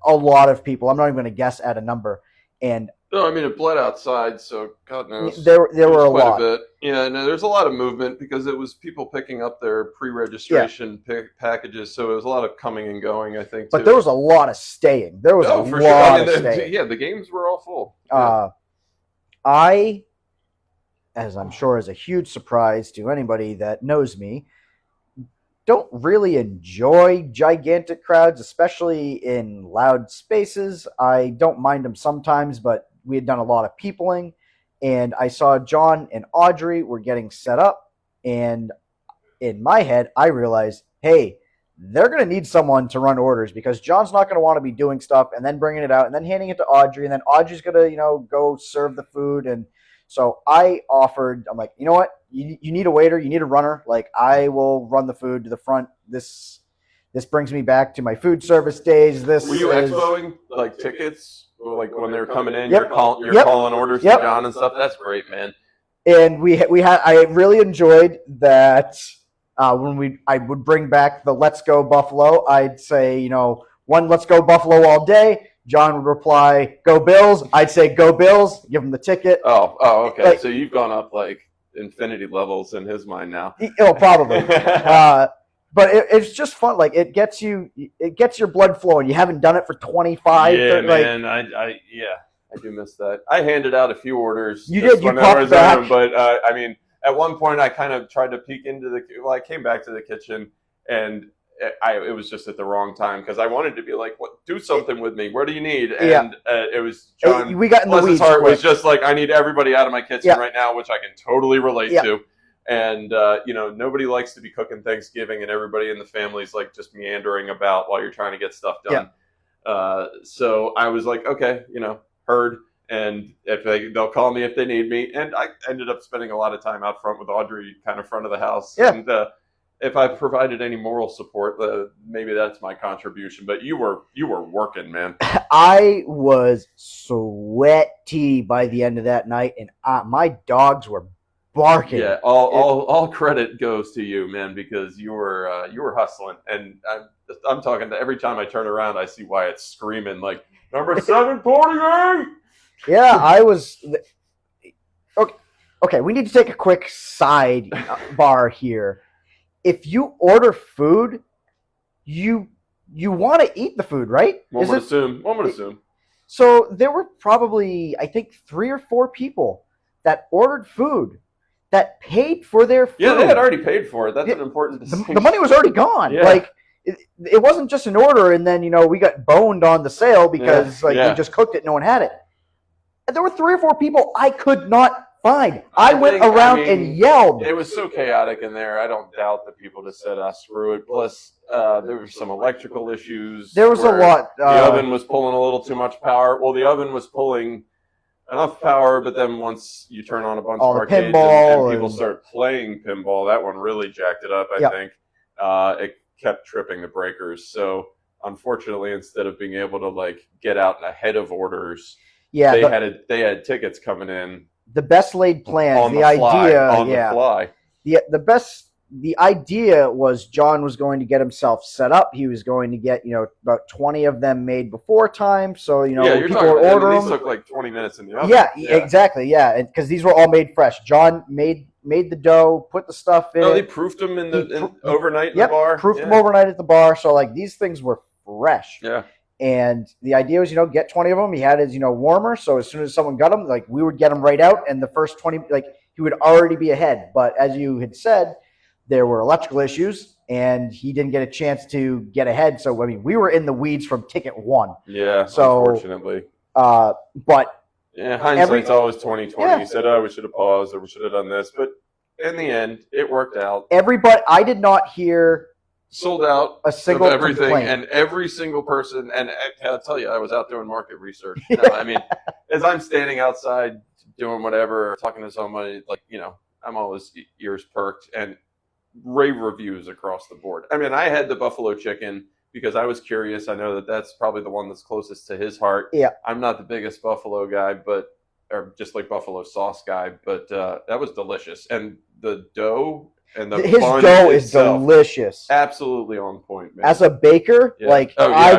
a lot of people. I'm not even going to guess at a number. And No, I mean it bled outside, so God knows. There It were was a quite lot. a bit. Yeah, no, there's a lot of movement because it was people picking up their pre-registration packages, so it was a lot of coming and going, I think, But too. there was a lot of staying. There was a Oh, for sure. I lot mean, of staying. yeah, the games were all full. Yeah. I, as I'm sure is a huge surprise to anybody that knows me, don't really enjoy gigantic crowds, especially in loud spaces. I don't mind them sometimes, but we had done a lot of peopling, and I saw John and Audrey were getting set up, and in my head, I realized, hey, they're going to need someone to run orders because John's not going to want to be doing stuff and then bringing it out and then handing it to Audrey, and then Audrey's going to, go serve the food. And so I offered, I'm like, you know what? You need a waiter, you need a runner. Like, I will run the food to the front. This brings me back to my food service days. Were you expoing like tickets, or like when they were coming in? You're calling orders to John and stuff. That's great, man. And we had I really enjoyed that. When I would bring back the Let's Go Buffalo, I'd say, one Let's Go Buffalo all day. John would reply, Go Bills. I'd say, Go Bills. Give him the ticket. Oh, okay. Like, so you've gone up like infinity levels in his mind now. Probably. But it's just fun. Like, it gets your blood flowing. You haven't done it for 25. Yeah, 30, man. I do miss that. I handed out a few orders. You did. You popped back. But I mean, at one point, I kind of tried to peek into I came back to the kitchen, and it was just at the wrong time because I wanted to be like, "What? Do something with me. What do you need?" And it was John. We got in the weeds. His heart was just like, "I need everybody out of my kitchen right now," which I can totally relate to. And nobody likes to be cooking Thanksgiving, and everybody in the family's like just meandering about while you're trying to get stuff done. So I was like, okay, heard. And if they'll call me if they need me. And I ended up spending a lot of time out front with Audrey, kind of front of the house. Yeah. And if I provided any moral support, maybe that's my contribution. But you were working, man. I was sweaty by the end of that night, and my dogs were barking. Yeah, all credit goes to you, man, because you were hustling. And I'm talking to every time I turn around, I see Wyatt screaming like number 748. Yeah, I was. Okay, we need to take a quick side bar here. If you order food, you want to eat the food, right? One would assume. So there were probably, I think, 3 or 4 people that ordered food that paid for their food. Yeah, they had already paid for it. That's an important distinction. The money was already gone. Yeah. Like, it wasn't just an order, and then we got boned on the sale because we just cooked it, no one had it. And there were 3 or 4 people I could not find. I went around and yelled. It was so chaotic in there. I don't doubt that people just said, screw it. Plus, there were some electrical issues. There was a lot. The oven was pulling a little too much power. Well, the oven was pulling enough power, but then once you turn on a bunch of arcades and people start playing pinball, that one really jacked it up, I think. It kept tripping the breakers. So, unfortunately, instead of being able to get out ahead of orders, they had tickets coming in. The best laid plans. On the fly. The idea was John was going to get himself set up. He was going to get about 20 of them made before time. So people were ordering. These took like 20 minutes in the oven. Yeah, exactly. Yeah, because these were all made fresh. John made the dough, put the stuff in. No, they proofed them overnight in the bar. Proofed them overnight at the bar. So these things were fresh. Yeah. And the idea was, get 20 of them. He had his, warmer. So as soon as someone got them, we would get them right out. And the first 20, he would already be ahead. But as you had said, there were electrical issues and he didn't get a chance to get ahead. So, we were in the weeds from ticket 1. Yeah. So, unfortunately. But yeah, hindsight's always 20/20. Yeah. You said, we should have paused or we should have done this. But in the end, it worked out. I did not hear sold out a single of everything complaint. And every single person, and I'll tell you, I was out doing market research. As I'm standing outside doing whatever, talking to somebody, I'm always ears perked and rave reviews across the board. I had the buffalo chicken because I was curious. I know that's probably the one that's closest to his heart. Yeah. I'm not the biggest buffalo guy, or just buffalo sauce guy, but that was delicious. And the dough and his dough is delicious. Absolutely on point, man. As a baker, I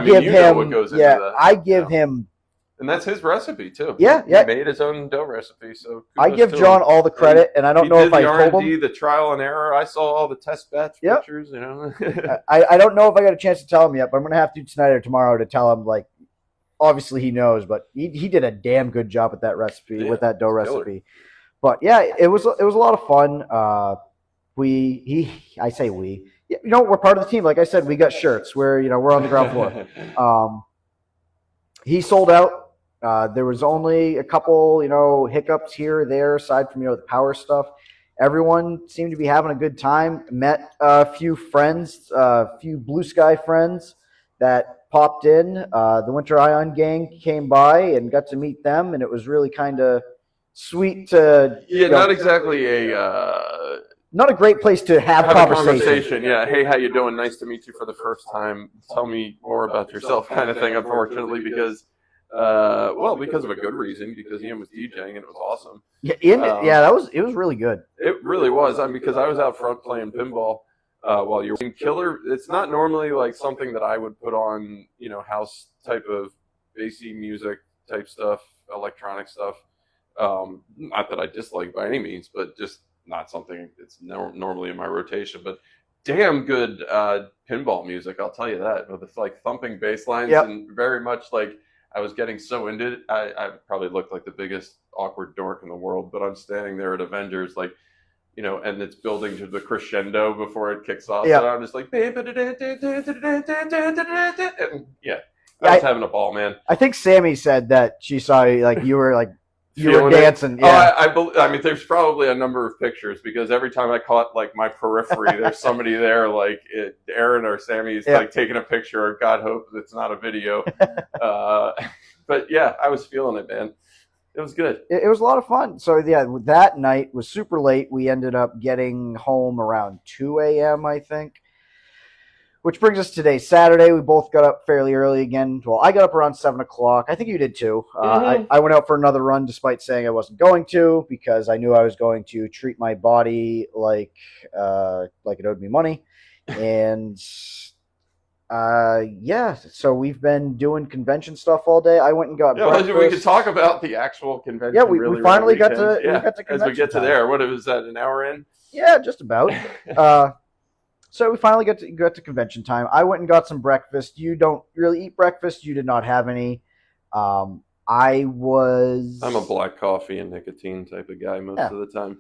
give him And that's his recipe too. Yeah, He yeah. made his own dough recipe. So I kudos give to John him. all the credit, and I don't He know did if I the told R&D, him. the trial and error. I saw all the test batch Yep. pictures. You know. I don't know if I got a chance to tell him yet, but I'm gonna have to tonight or tomorrow to tell him. Like, obviously he knows, but he did a damn good job with that recipe, Yeah, with that dough killer. recipe. But yeah, it was a lot of fun. I say we, you know, we're part of the team. Like I said, we got shirts. We're on the ground floor. He sold out. There was only a couple, hiccups here or there, aside from the power stuff. Everyone seemed to be having a good time. Met a few friends, a few Blue Sky friends that popped in. The Winter Ion gang came by and got to meet them, and it was really kind of sweet to. Yeah, not exactly not a great place to have a conversation. conversation. Yeah, hey, how you doing? Nice to meet you for the first time. Tell me more about yourself, kind of thing. Unfortunately, because because of a good reason, because Ian was DJing and it was awesome. Yeah, it was really good. It really was. Because I was out front playing pinball while you were in Killer. It's not normally like something that I would put on, house type of bassy music type stuff, electronic stuff. Not that I dislike by any means, but just not something that's normally in my rotation. But damn good pinball music, I'll tell you that. With the thumping bass lines and very much I was getting so into it. I probably looked like the biggest awkward dork in the world, but I'm standing there at Avengers, and it's building to the crescendo before it kicks off. Yeah. And I'm just like, and I was having a ball, man. I think Sammy said that she saw you were you were dancing. Yeah. I mean, there's probably a number of pictures because every time I caught my periphery, there's somebody there, Aaron or Sammy's taking a picture. Or God hope it's not a video. But yeah, I was feeling it, man. It was good. It was a lot of fun. So yeah, that night was super late. We ended up getting home around 2 a.m. I think. Which brings us to today, Saturday. We both got up fairly early again. Well, I got up around 7 o'clock. I think you did too. I went out for another run despite saying I wasn't going to because I knew I was going to treat my body like it owed me money. And so we've been doing convention stuff all day. I went and got breakfast. We could talk about the actual convention. Yeah, we finally got to convention as we get to there. What was that, an hour in? Yeah, just about. So we finally got to convention time. I went and got some breakfast. You don't really eat breakfast. You did not have any. I'm a black coffee and nicotine type of guy most of the time.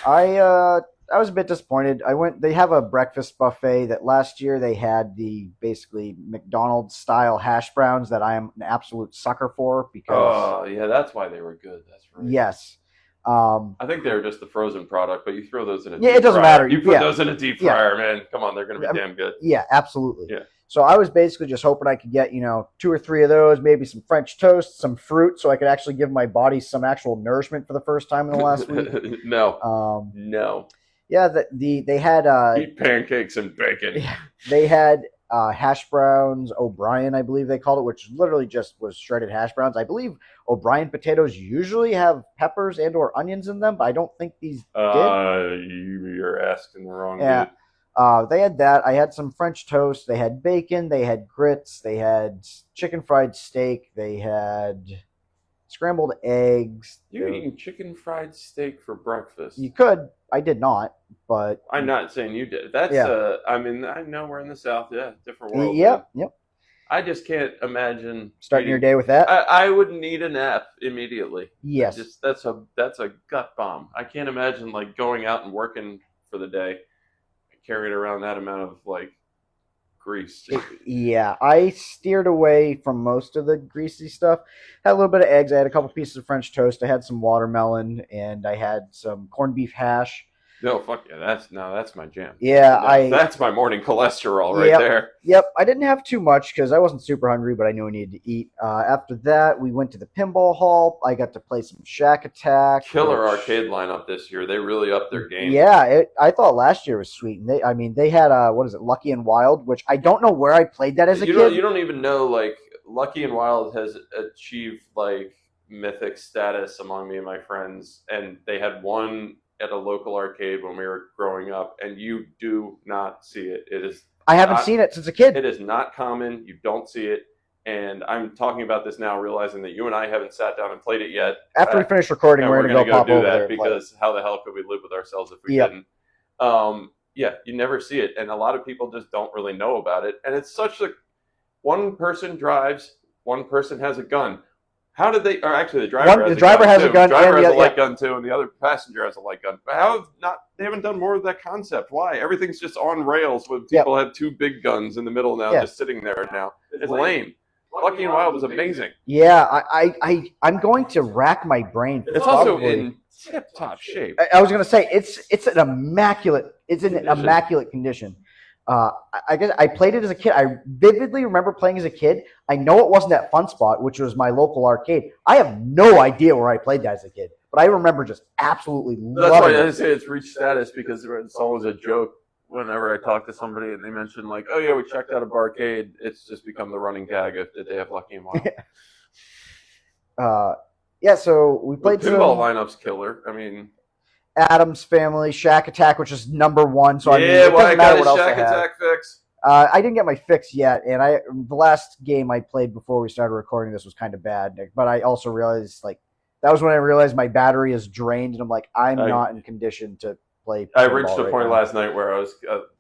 I was a bit disappointed. They have a breakfast buffet that last year they had the basically McDonald's style hash browns that I am an absolute sucker for because that's why they were good. That's right. Yes. I think they're just the frozen product, but you throw those in a deep it doesn't fryer. matter. You put those in a deep fryer, man. Come on, they're going to be damn good. Yeah, absolutely. Yeah. So I was basically just hoping I could get 2 or 3 of those, maybe some French toast, some fruit, so I could actually give my body some actual nourishment for the first time in the last week. No. No. Yeah, they had eat pancakes and bacon. Yeah, they had hash browns O'Brien, I believe they called it, which literally just was shredded hash browns. I believe O'Brien potatoes usually have peppers and or onions in them, but I don't think these did. You're asking the wrong dude. They had that. I had some French toast. They had bacon. They had grits. They had chicken fried steak. They had scrambled eggs. You're eating chicken fried steak for breakfast. You could. I did not, but I'm not saying you did. That's I mean, I know we're in the South. Yeah, different world. Yep. I just can't imagine starting your day with that. I would need a nap immediately. Yes, that's a gut bomb. I can't imagine going out and working for the day, carrying around that amount of grease. Yeah, I steered away from most of the greasy stuff. Had a little bit of eggs. I had a couple pieces of French toast. I had some watermelon, and I had some corned beef hash. No, fuck yeah, that's my jam. Yeah, that's my morning cholesterol right there. Yep, I didn't have too much because I wasn't super hungry, but I knew I needed to eat. After that, we went to the pinball hall. I got to play some Shack Attack. Killer arcade lineup this year. They really upped their game. Yeah, I thought last year was sweet. And they had what is it, Lucky and Wild, which I don't know where I played that as a kid. You don't even know Lucky and Wild has achieved mythic status among me and my friends, and they had one at a local arcade when we were growing up, and you do not see it. I haven't seen it since a kid. It is not common. You don't see it. And I'm talking about this now, realizing that you and I haven't sat down and played it yet. After we finish recording, And we're going to go pop do over that there because how the hell could we live with ourselves if we Yep. didn't? Yeah, you never see it, and a lot of people just don't really know about it. And it's such a one person drives, one person has a gun. How did they? Or actually, the driver has a gun. The driver has a light gun too, and the other passenger has a light gun. But how have not? They haven't done more of that concept. Why? Everything's just on rails with people have two big guns in the middle now, just sitting there now. It's lame. Lucky and Wild was amazing. Yeah, I'm going to rack my brain. It's also in tip-top shape. I was going to say it's an immaculate condition. I guess I played it as a kid. I vividly remember playing as a kid. I know it wasn't at Fun Spot, which was my local arcade. I have no idea where I played that as a kid, but I remember just absolutely loving it. That's why I say it's reached status, because it's always a joke whenever I talk to somebody and they mention like, oh yeah, we checked out a barcade. It's just become the running gag if they have Lucky and Wild. Yeah, so we played the pinball lineup's killer. I mean, Adam's Family, Shack Attack, which is #1. So yeah, well, I got a Shack Attack fix. I didn't get my fix yet, and the last game I played before we started recording this was kind of bad. But I also realized that was when I realized my battery is drained, and I'm like, I'm not in condition to play. I reached a point last night where I was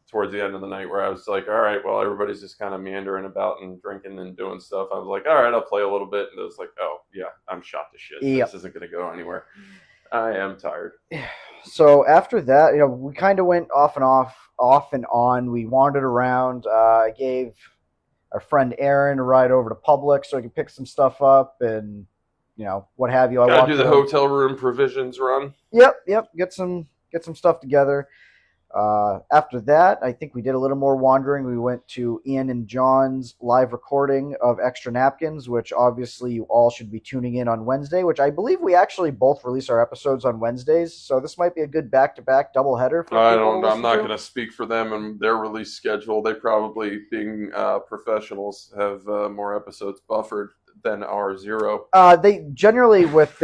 towards the end of the night where I was like, all right, well, everybody's just kind of meandering about and drinking and doing stuff. I was like, all right, I'll play a little bit, and it was like, oh yeah, I'm shot to shit. Yep. This isn't going to go anywhere. I am tired. So after that, we kind of went off and on. We wandered around. I gave our friend Aaron a ride over to Publix so he could pick some stuff up and what have you. I gotta do the hotel room provisions run. Yep. Get some stuff together. After that, I think we did a little more wandering. We went to Ian and John's live recording of Extra Napkins, which obviously you all should be tuning in on Wednesday, which I believe we actually both release our episodes on Wednesdays. So this might be a good back-to-back doubleheader. I'm not going to speak for them and their release schedule. They probably, being professionals, have more episodes buffered than our 0. They generally, with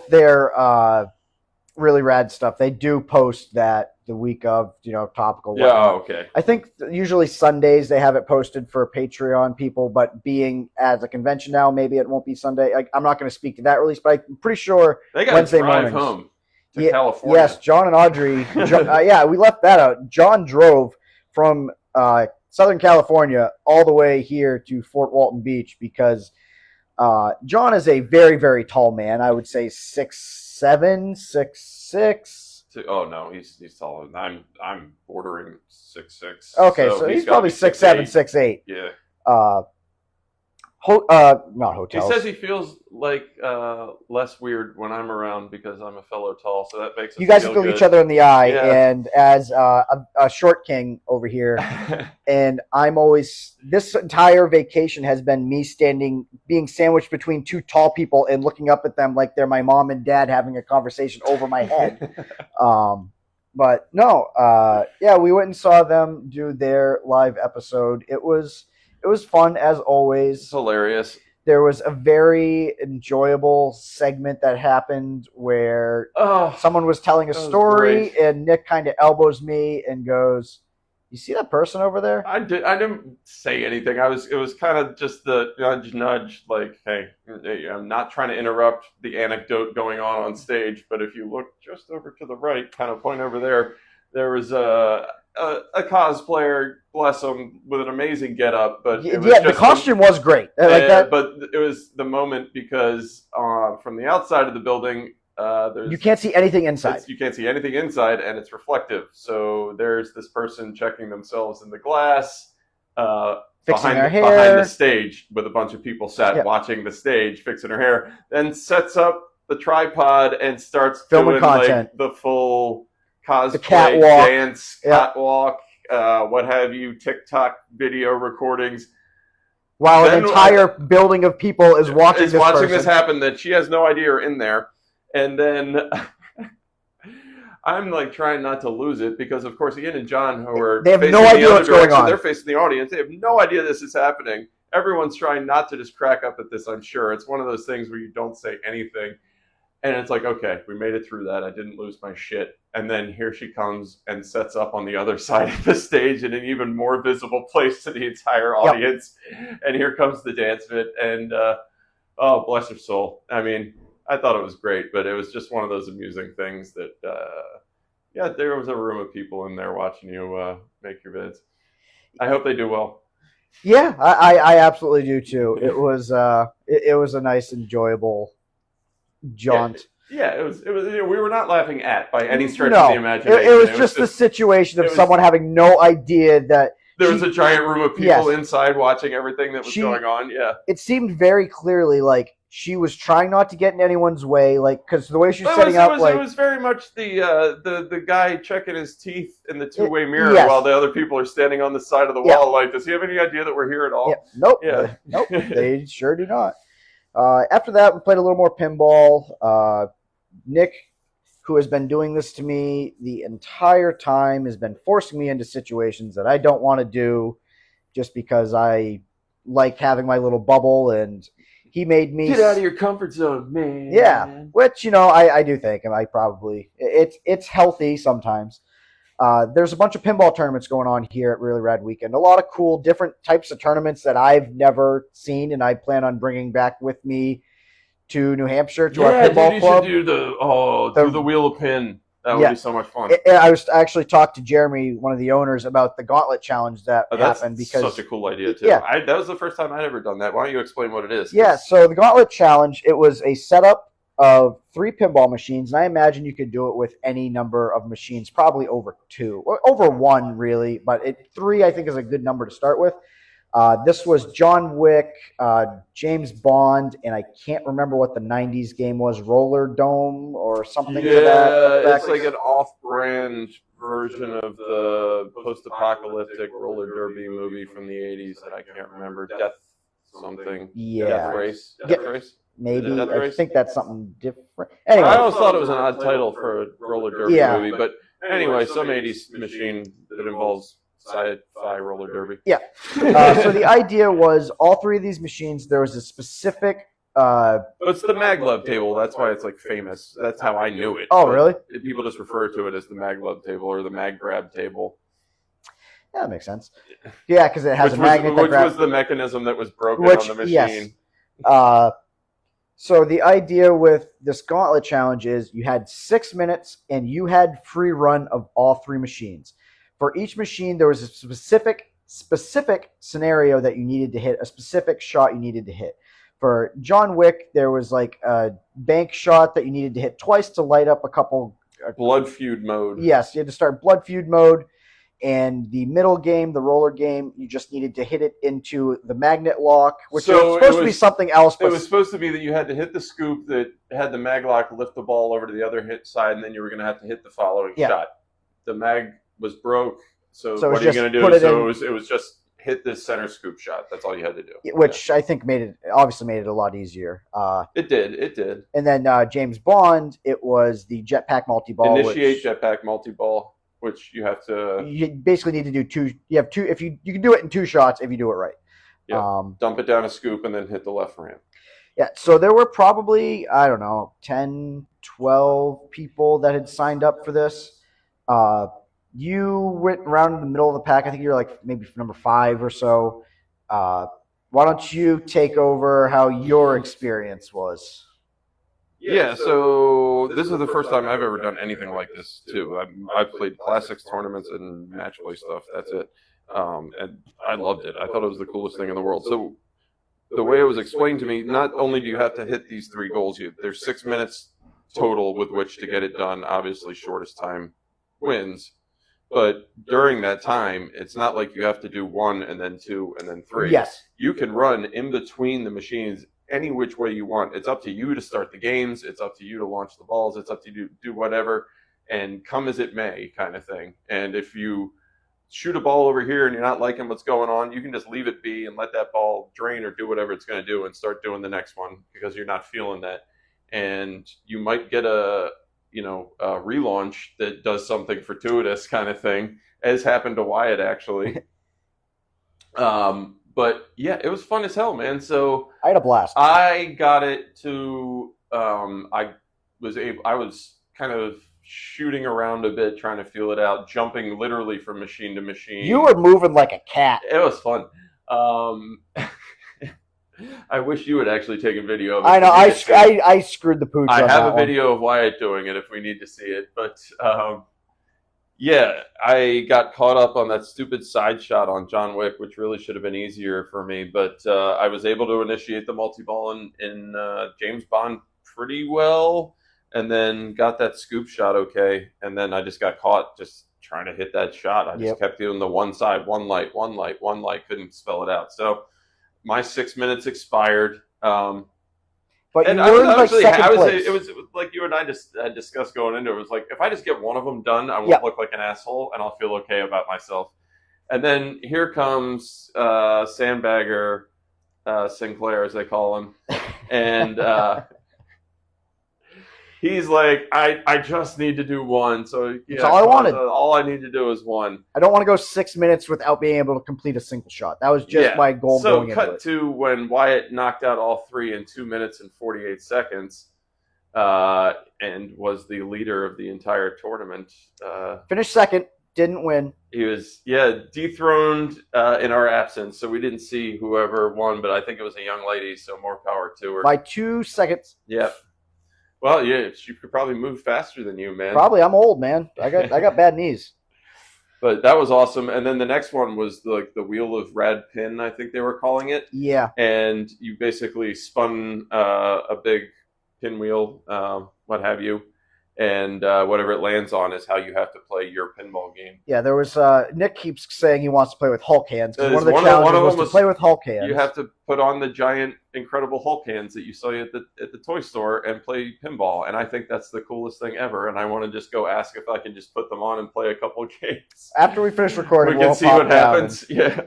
their Really Rad stuff, they do post that the week of, topical. Yeah, okay. I think usually Sundays they have it posted for Patreon people, but being as a convention now, maybe it won't be Sunday. I'm not going to speak to that release, but I'm pretty sure they got Wednesday to drive mornings. Home to California. Yes, John and Audrey. We left that out. John drove from Southern California all the way here to Fort Walton Beach because John is a very, very tall man. I would say 6'7", 6'6". Oh no, he's taller than I'm bordering 6'6". Okay, so he's probably 6'7", 6'8". Yeah. Not hotels. He says he feels like less weird when I'm around because I'm a fellow tall, so that makes us you guys feel look good. each other in the eye, Yeah. and as a short king over here, and I'm always this entire vacation has been me being sandwiched between two tall people and looking up at them like they're my mom and dad having a conversation over my head. But no, we went and saw them do their live episode. It was fun as always. It's hilarious. There was a very enjoyable segment that happened where someone was telling a story and Nick kind of elbows me and goes, "You see that person over there?" I didn't say anything. It was kind of just the nudge, like, hey, I'm not trying to interrupt the anecdote going on stage, but if you look just over to the right, kind of point over there, there was a cosplayer, bless him, with an amazing getup, but it was the costume was great. But it was the moment because from the outside of the building, you can't see anything inside. You can't see anything inside, and it's reflective. So there's this person checking themselves in the glass, fixing their hair behind the stage, with a bunch of people watching the stage, fixing her hair, then sets up the tripod and starts filming doing content, like the full cosplay, the catwalk, dance, catwalk, what have you, TikTok video recordings. While an entire building of people is watching this happen that she has no idea are in there. And then I'm like trying not to lose it because, of course, Ian and John, they have no idea what's going on. They're facing the audience. They have no idea this is happening. Everyone's trying not to just crack up at this, I'm sure. It's one of those things where you don't say anything. And it's like, okay, we made it through that. I didn't lose my shit. And then here she comes and sets up on the other side of the stage in an even more visible place to the entire audience. Yep. And here comes the dance bit. And oh, bless her soul. I mean, I thought it was great, but it was just one of those amusing things that, yeah, there was a room of people in there watching you make your bids. I hope they do well. Yeah, I absolutely do too. It was a nice, enjoyable jaunt. Yeah, it was. We were not laughing at by any stretch of the imagination. It was just the situation of someone having no idea that there was a giant room of people inside watching everything that was going on. Yeah, it seemed very clearly like she was trying not to get in anyone's way, like because the way she was setting up, it was very much the guy checking his teeth in the two-way mirror while the other people are standing on the side of the wall. Like, does he have any idea that we're here at all? Yeah. Nope. Yeah. Nope. They sure do not. After that, we played a little more pinball. Nick, who has been doing this to me the entire time, has been forcing me into situations that I don't want to do just because I like having my little bubble, and he made me... Get out of your comfort zone, man. Yeah, which, I do think, and I probably... It's healthy sometimes. There's a bunch of pinball tournaments going on here at Really Rad Weekend. A lot of cool, different types of tournaments that I've never seen, and I plan on bringing back with me to New Hampshire to our pinball club. You should do the Wheel of Pin. That would be so much fun. I actually talked to Jeremy, one of the owners, about the Gauntlet Challenge that happened. Because such a cool idea, too. Yeah. That was the first time I'd ever done that. Why don't you explain what it is? Yeah, so the Gauntlet Challenge, it was a setup of 3 pinball machines, and I imagine you could do it with any number of machines, probably over 2, or over 1, really, but 3, I think, is a good number to start with. This was John Wick, James Bond, and I can't remember what the 90s game was, Roller Dome or something to that. Yeah, it's like an off-brand version of the post-apocalyptic roller derby movie from the 80s that I can't remember. Death something. Yeah. Death Race? Death Race? Maybe. I think that's something different. Anyway. I always thought it was an odd title for a roller derby movie, but anyway, some 80s machine that involves sci-fi roller derby. Yeah. So the idea was all 3 of these machines, there was a specific... it's the maglev table. That's why it's like famous. That's how I knew it. Oh, really? People just refer to it as the maglev table or the mag grab table. Yeah, that makes sense. Yeah, because it has a magnet. Which was the mechanism that was broken on the machine. Yes. So the idea with this Gauntlet Challenge is you had 6 minutes and you had free run of all 3 machines. For each machine, there was a specific scenario that you needed to hit, a specific shot you needed to hit. For John Wick, there was like a bank shot that you needed to hit twice to light up a couple... Blood feud mode. Yes, you had to start blood feud mode. And the middle game, the roller game, you just needed to hit it into the magnet lock, which was supposed to be something else. But it was supposed to be that you had to hit the scoop that had the mag lock lift the ball over to the other hit side, and then you were going to have to hit the following shot. The mag was broke, so what are you going to do? So it was just hit this center scoop shot. That's all you had to do. Which I think obviously made it a lot easier. It did. And then James Bond, it was the jetpack multi-ball. Initiate jetpack multi-ball, which you have to... You basically need to do 2... You have 2... You can do it in 2 shots if you do it right. Yeah. Dump it down a scoop and then hit the left ramp. Yeah, so there were probably, I don't know, 10, 12 people that had signed up for this. You went around in the middle of the pack. I think you're like maybe number 5 or so. Why don't you take over how your experience was? Yeah, so this is the first time I've ever done anything like this, too. I've played classics tournaments and match play stuff. That's it. And I loved it. I thought it was the coolest thing in the world. So the way it was explained to me, not only do you have to hit these 3 goals, there's 6 minutes total with which to get it done. Obviously, shortest time wins. But during that time, it's not like you have to do 1 and then 2 and then 3. Yes. You can run in between the machines any which way you want. It's up to you to start the games. It's up to you to launch the balls. It's up to you to do whatever and come as it may kind of thing. And if you shoot a ball over here and you're not liking what's going on, you can just leave it be and let that ball drain or do whatever it's going to do and start doing the next one because you're not feeling that. And you might get a relaunch that does something fortuitous kind of thing, as happened to Wyatt actually. But yeah, it was fun as hell, man. So I had a blast. I got it to I was kind of shooting around a bit, trying to feel it out, jumping literally from machine to machine. You were moving like a cat. It was fun. I wish you had actually taken video of it. I know. I screwed the pooch. I on have that a video of Wyatt doing it if we need to see it. But yeah, I got caught up on that stupid side shot on John Wick, which really should have been easier for me. But I was able to initiate the multi-ball in James Bond pretty well, and then got that scoop shot okay. And then I just got caught just trying to hit that shot. I just kept doing the one side, one light, one light, one light. Couldn't spell it out. So my 6 minutes expired. But and you I were was like second place. it was like you and I just discussed going into it. It was like, if I just get one of them done, I won't look like an asshole, and I'll feel okay about myself. And then here comes Sandbagger Sinclair, as they call him, and he's like, I just need to do one. So That's all I wanted. All I need to do is one. I don't want to go 6 minutes without being able to complete a single shot. That was just my goal going into it. So cut to when Wyatt knocked out all three in 2 minutes and 48 seconds, and was the leader of the entire tournament. Finished second, didn't win. He was, dethroned in our absence, so we didn't see whoever won, but I think it was a young lady, so more power to her. By 2 seconds. Yep. Well, yeah, she could probably move faster than you, man. Probably. I'm old, man. I got bad knees. But that was awesome. And then the next one was the Wheel of Rad Pin, I think they were calling it. Yeah. And you basically spun a big pinwheel, what have you, and whatever it lands on is how you have to play your pinball game. Yeah, there was Nick keeps saying he wants to play with Hulk hands. One of the one challenges of them was to play with Hulk hands. You have to put on the giant, incredible Hulk hands that you saw at the toy store and play pinball. And I think that's the coolest thing ever. And I want to just go ask if I can just put them on and play a couple of games. After we finish recording, we can see what happens. Yeah.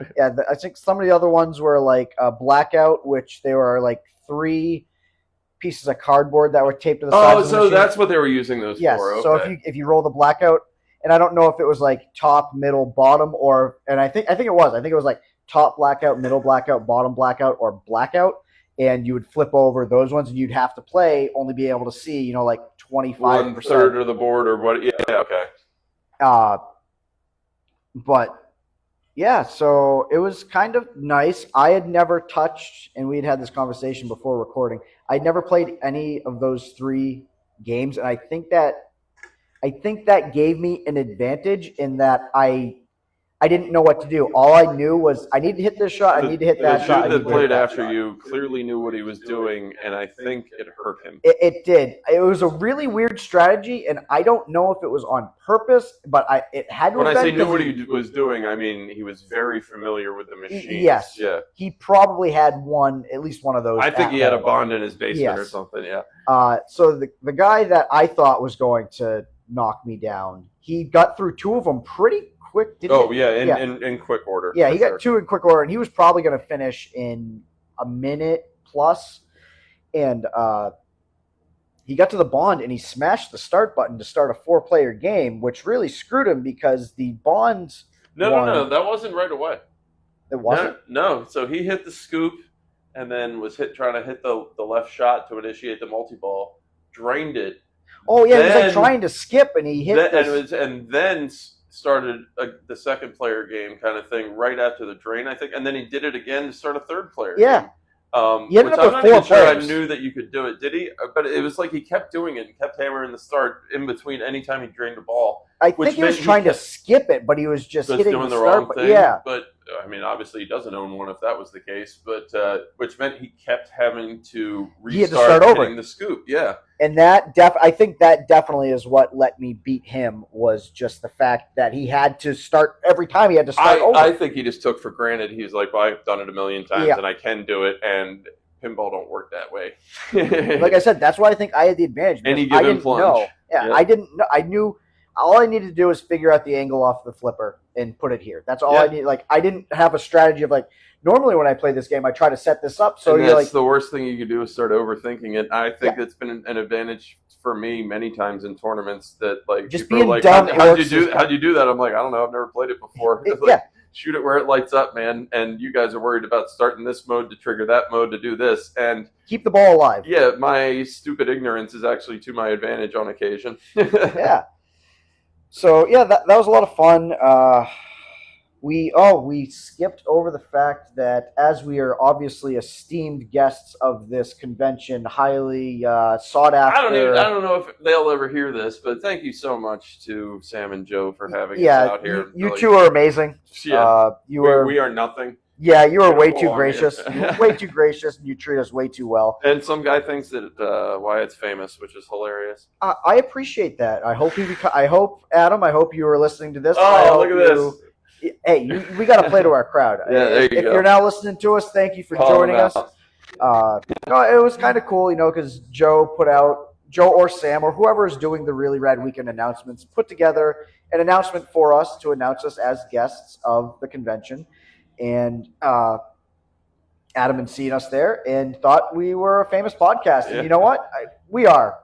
I think some of the other ones were like a Blackout, which they were like 3 pieces of cardboard that were taped to the sides. Oh, so that's what they were using those for. Okay. So if you roll the Blackout, and I don't know if it was like top, middle, bottom, and I think it was like top Blackout, middle Blackout, bottom Blackout, or Blackout, and you would flip over those ones, and you'd have to play, only be able to see, like 25%. 1/3 of the board or what? Yeah, okay. But yeah, so it was kind of nice. I had never touched, and we had this conversation before recording, I'd never played any of those 3 games, and I think that gave me an advantage in that I didn't know what to do. All I knew was I need to hit this shot, I need to hit that shot. The dude that played after you clearly knew what he was doing, and I think it hurt him. It did. It was a really weird strategy, and I don't know if it was on purpose, but it had to have been. When I say knew what he was doing, I mean he was very familiar with the machine. Yes. Yeah. He probably had at least one of those. I think he had a Bond in his basement or something, yeah. So the guy that I thought was going to knock me down, he got through 2 of them pretty quick. In quick order. Yeah, he got 2 in quick order, and he was probably going to finish in a minute plus. And he got to the Bond, and he smashed the start button to start a 4-player game, which really screwed him because the Bonds. No, that wasn't right away. It wasn't? No. So he hit the scoop, and then was trying to hit the left shot to initiate the multi-ball, drained it. Oh yeah, he was like trying to skip, and he hit and then started the second player game kind of thing right after the drain, I think, and then he did it again to start a 3rd player game. He ended up with 4 players. Sure I knew that you could do it. Did he? But it was like he kept doing it and kept hammering the start in between anytime he drained the ball. I think he was trying to skip it, but he was just hitting doing the wrong start. thing. Yeah. But I mean, obviously he doesn't own one if that was the case. But which meant he kept having to restart hitting the scoop. Yeah. And I think that definitely is what let me beat him, was just the fact that he had to start every time. He had to start over. I think he just took for granted. He's like, well, I've done it a million times and I can do it. And pinball don't work that way. Like I said, that's why I think I had the advantage. Any given plunge. I didn't know. I knew all I needed to do was figure out the angle off the flipper and put it here. That's all I need. Like, I didn't have a strategy of like, normally when I play this game, I try to set this up. So that's the worst thing you could do is start overthinking it. I think it's been an advantage for me many times in tournaments that like just being like, dumb. How'd you do that? I'm like, I don't know. I've never played it before. shoot it where it lights up, man. And you guys are worried about starting this mode to trigger that mode to do this. And keep the ball alive. yeah, my stupid ignorance is actually to my advantage on occasion. Yeah. So yeah, that was a lot of fun. We skipped over the fact that as we are obviously esteemed guests of this convention, highly sought after. I don't know if they'll ever hear this, but thank you so much to Sam and Joe for having us out here. You two are amazing. Yeah, we are nothing. Yeah, you are way too belong gracious. here. You're way too gracious, and you treat us way too well. And some guy thinks that Wyatt's famous, which is hilarious. I appreciate that. I hope Adam. I hope you are listening to this. Oh, look at this. Hey, we got to play to our crowd. Yeah, there you if go. you're now listening to us, thank you for joining us. No, it was kind of cool, because Joe or Sam or whoever is doing the Really Rad Weekend announcements put together an announcement for us to announce us as guests of the convention. And Adam had seen us there and thought we were a famous podcast. And you know what? We are.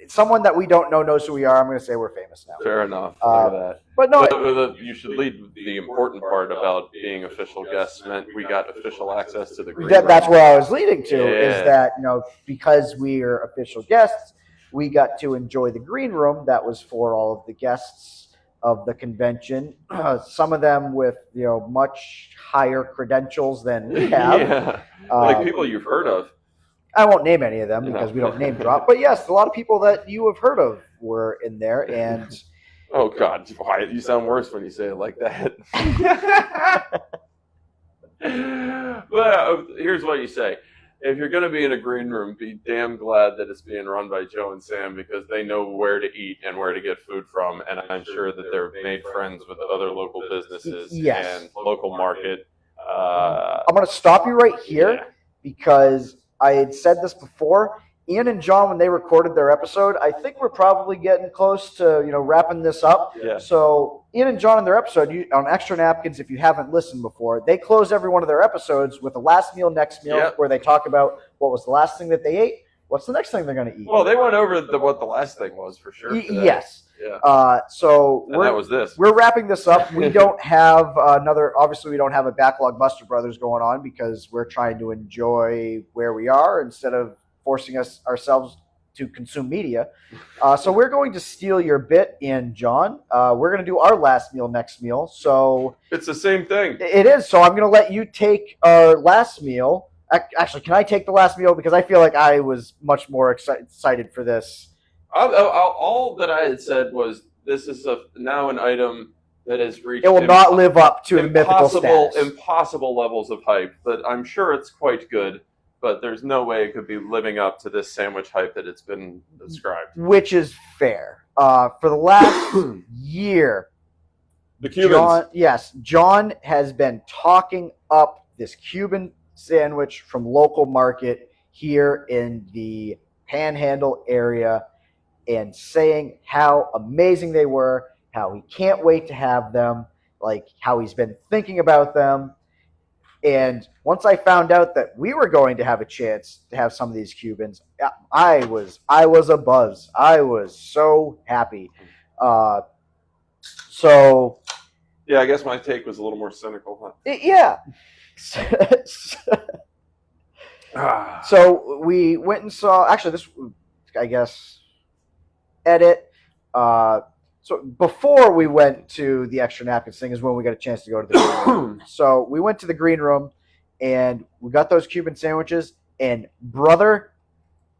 Someone that we don't know knows who we are. I'm going to say we're famous now. Fair enough. Look at that. But no, you should lead with the important part about being official guests. Meant we got official access to the green room. That's where I was leading to. Yeah. Is that because we are official guests, we got to enjoy the green room that was for all of the guests of the convention. Some of them with much higher credentials than we have. Yeah. Like people you've heard of. I won't name any of them because we don't name drop. But yes, a lot of people that you have heard of were in there. And oh God, Wyatt, you sound worse when you say it like that. Well, here's what you say. If you're going to be in a green room, be damn glad that it's being run by Joe and Sam because they know where to eat and where to get food from. And I'm sure that they're made friends with other local businesses and local market. I'm going to stop you right here because I had said this before. Ian and John, when they recorded their episode, I think we're probably getting close to wrapping this up. Yeah. So Ian and John in their episode on Extra Napkins, if you haven't listened before, they close every one of their episodes with a last meal, next meal, where they talk about what was the last thing that they ate, what's the next thing they're going to eat. Well, they went over what the last thing was for sure. Yes. Yeah. So that was this. We're wrapping this up. We don't have obviously we don't have a Backlog Buster Brothers going on because we're trying to enjoy where we are instead of forcing ourselves to consume media. So we're going to steal your bit in, John. We're going to do our last meal, next meal. So it's the same thing. It is. So I'm going to let you take our last meal. Actually, can I take the last meal? Because I feel like I was much more excited for this. All that I had said was this is now an item that has reached. It will not live up to the mythical status. Impossible levels of hype. But I'm sure it's quite good. But there's no way it could be living up to this sandwich hype that it's been described. Which is fair. For the last year, the Cubans. John has been talking up this Cuban sandwich from local market here in the Panhandle area and saying how amazing they were, how he can't wait to have them, like how he's been thinking about them. And once I found out that we were going to have a chance to have some of these Cubans, I was abuzz. I was so happy. So yeah, I guess my take was a little more cynical, huh? Yeah. So we went and saw. Actually, this, I guess, edit. So before we went to the Extra Napkins thing is when we got a chance to go to the green room. So we went to the green room and we got those Cuban sandwiches. And brother,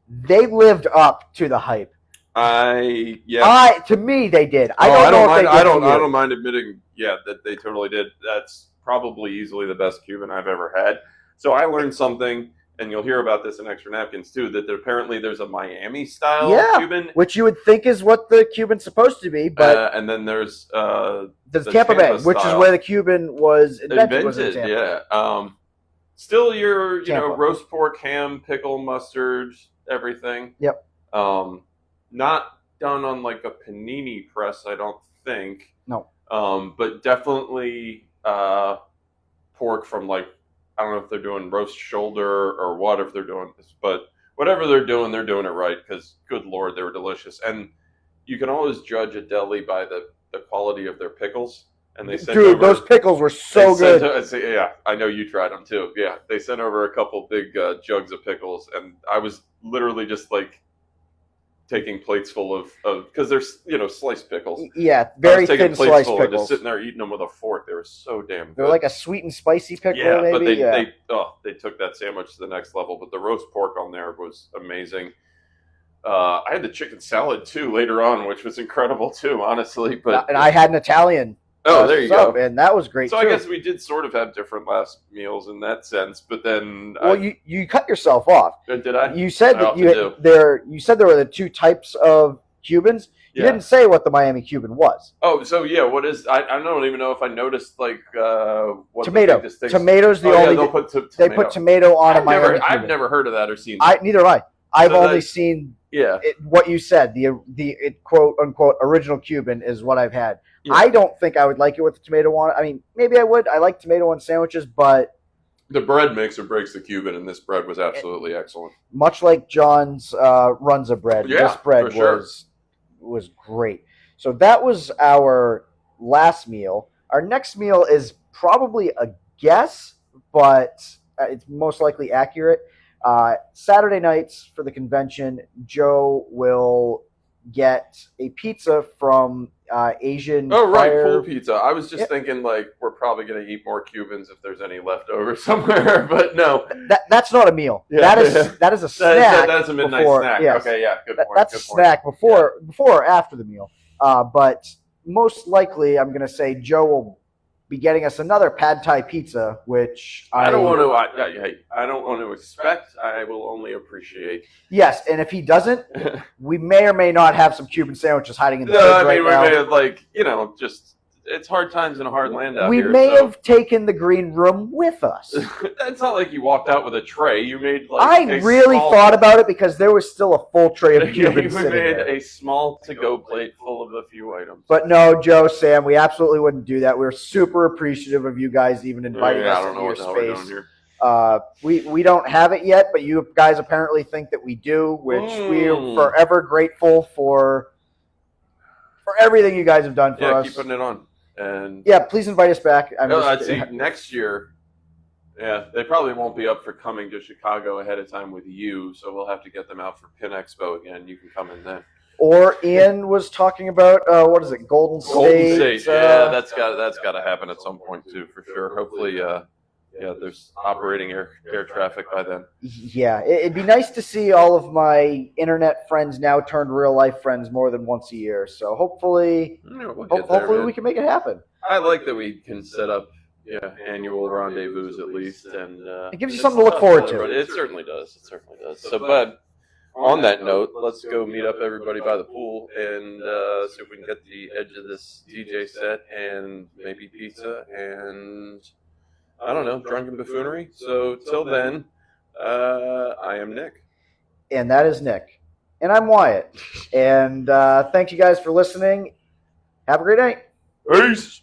they lived up to the hype. To me, they did. I don't mind admitting, that they totally did. That's probably easily the best Cuban I've ever had. So I learned something. And you'll hear about this in Extra Napkins, too, that apparently there's a Miami-style Cuban. Which you would think is what the Cuban's supposed to be. But and then there's the Tampa Bay, which is where the Cuban was invented. Still your roast pork, ham, pickle, mustard, everything. Yep. Not done on like a panini press, I don't think. No. But definitely pork from like, I don't know if they're doing roast shoulder or what, if they're doing this, but whatever they're doing it right because, good Lord, they were delicious. And you can always judge a deli by the quality of their pickles. and they sent Dude, over, those pickles were so good. Yeah, I know you tried them too. Yeah, they sent over a couple big jugs of pickles, and I was literally just like taking plates full of because there's sliced pickles. Yeah, I very was taking thin plates sliced full pickles. and just sitting there eating them with a fork. They were so damn good. They're like a sweet and spicy pickle, yeah, maybe. but they took that sandwich to the next level. But the roast pork on there was amazing. I had the chicken salad too later on, which was incredible too, honestly. But and I had an Italian. there you go. And that was great so too. I guess we did sort of have different last meals in that sense. But then, well, you cut yourself off. Did I? You said I that often you said there were the two types of Cubans. You Yeah. didn't say what the Miami Cuban was. Oh, so yeah, what is? I don't even know if I noticed like what Tomato. the big distinction. Tomato's the only. they'll put They put tomato on a Miami Cuban. I've never heard of that or seen that. Neither have I. I've So only that- seen Yeah. what you said. The quote unquote original Cuban is what I've had. Yeah. I don't think I would like it with the tomato on it. I mean, maybe I would. I like tomato on sandwiches, but The bread makes or breaks the Cuban, and this bread was absolutely excellent. much like John's Runza bread, Yeah, this bread for sure. was great. So that was our last meal. Our next meal is probably a guess, but it's most likely accurate. Saturday nights for the convention, Joe will get a pizza from Asian. Oh, right, Fire. pool pizza. I was just Yep. thinking, like, we're probably going to eat more Cubans if there's any left over somewhere, but no. That's not a meal. Yeah. That is a snack. That is a midnight before- snack. yes. Okay, yeah, good point. That's good a point. snack before or after the meal. But most likely, I'm going to say Joe will be getting us another pad thai pizza, which I don't want to. I don't want to expect. I will only appreciate. Yes, and if he doesn't, we may or may not have some Cuban sandwiches hiding in the No, fridge I mean, right we now. may have, like, just it's hard times in a hard land out We here. may so. have taken the green room with us. It's not like you walked out with a tray. You made like I a really small, thought about it because there was still a full tray of You Cubans sitting made there. a small to-go plate full of a few items. But no, Joe, Sam, we absolutely wouldn't do that. We're super appreciative of you guys even inviting I us don't into know your what the hell we're doing space. here. We don't have it yet, but you guys apparently think that we do, which we are forever grateful for everything you guys have done for Yeah, us. keep putting it on. And Yeah, please invite us back. I'd see next year. Yeah, they probably won't be up for coming to Chicago ahead of time with you, so we'll have to get them out for Pin Expo again. You can come in then. Or Ian was talking about what is it, Golden State? Golden State, yeah, that's got to happen at some point too, for sure. Hopefully, there's operating air traffic by then. Yeah, it'd be nice to see all of my internet friends now turned real life friends more than once a year. So hopefully, We'll get there, hopefully man. we can make it happen. I like that we can set up annual rendezvous at least, and It gives you something to look forward to. It certainly does. It certainly does. So, but on that note, let's go meet up everybody by the pool and see if we can get the edge of this DJ set and maybe pizza and I don't know, drunken buffoonery. So till then, I am Nick. And that is Nick. And I'm Wyatt. And thank you guys for listening. Have a great night. Peace.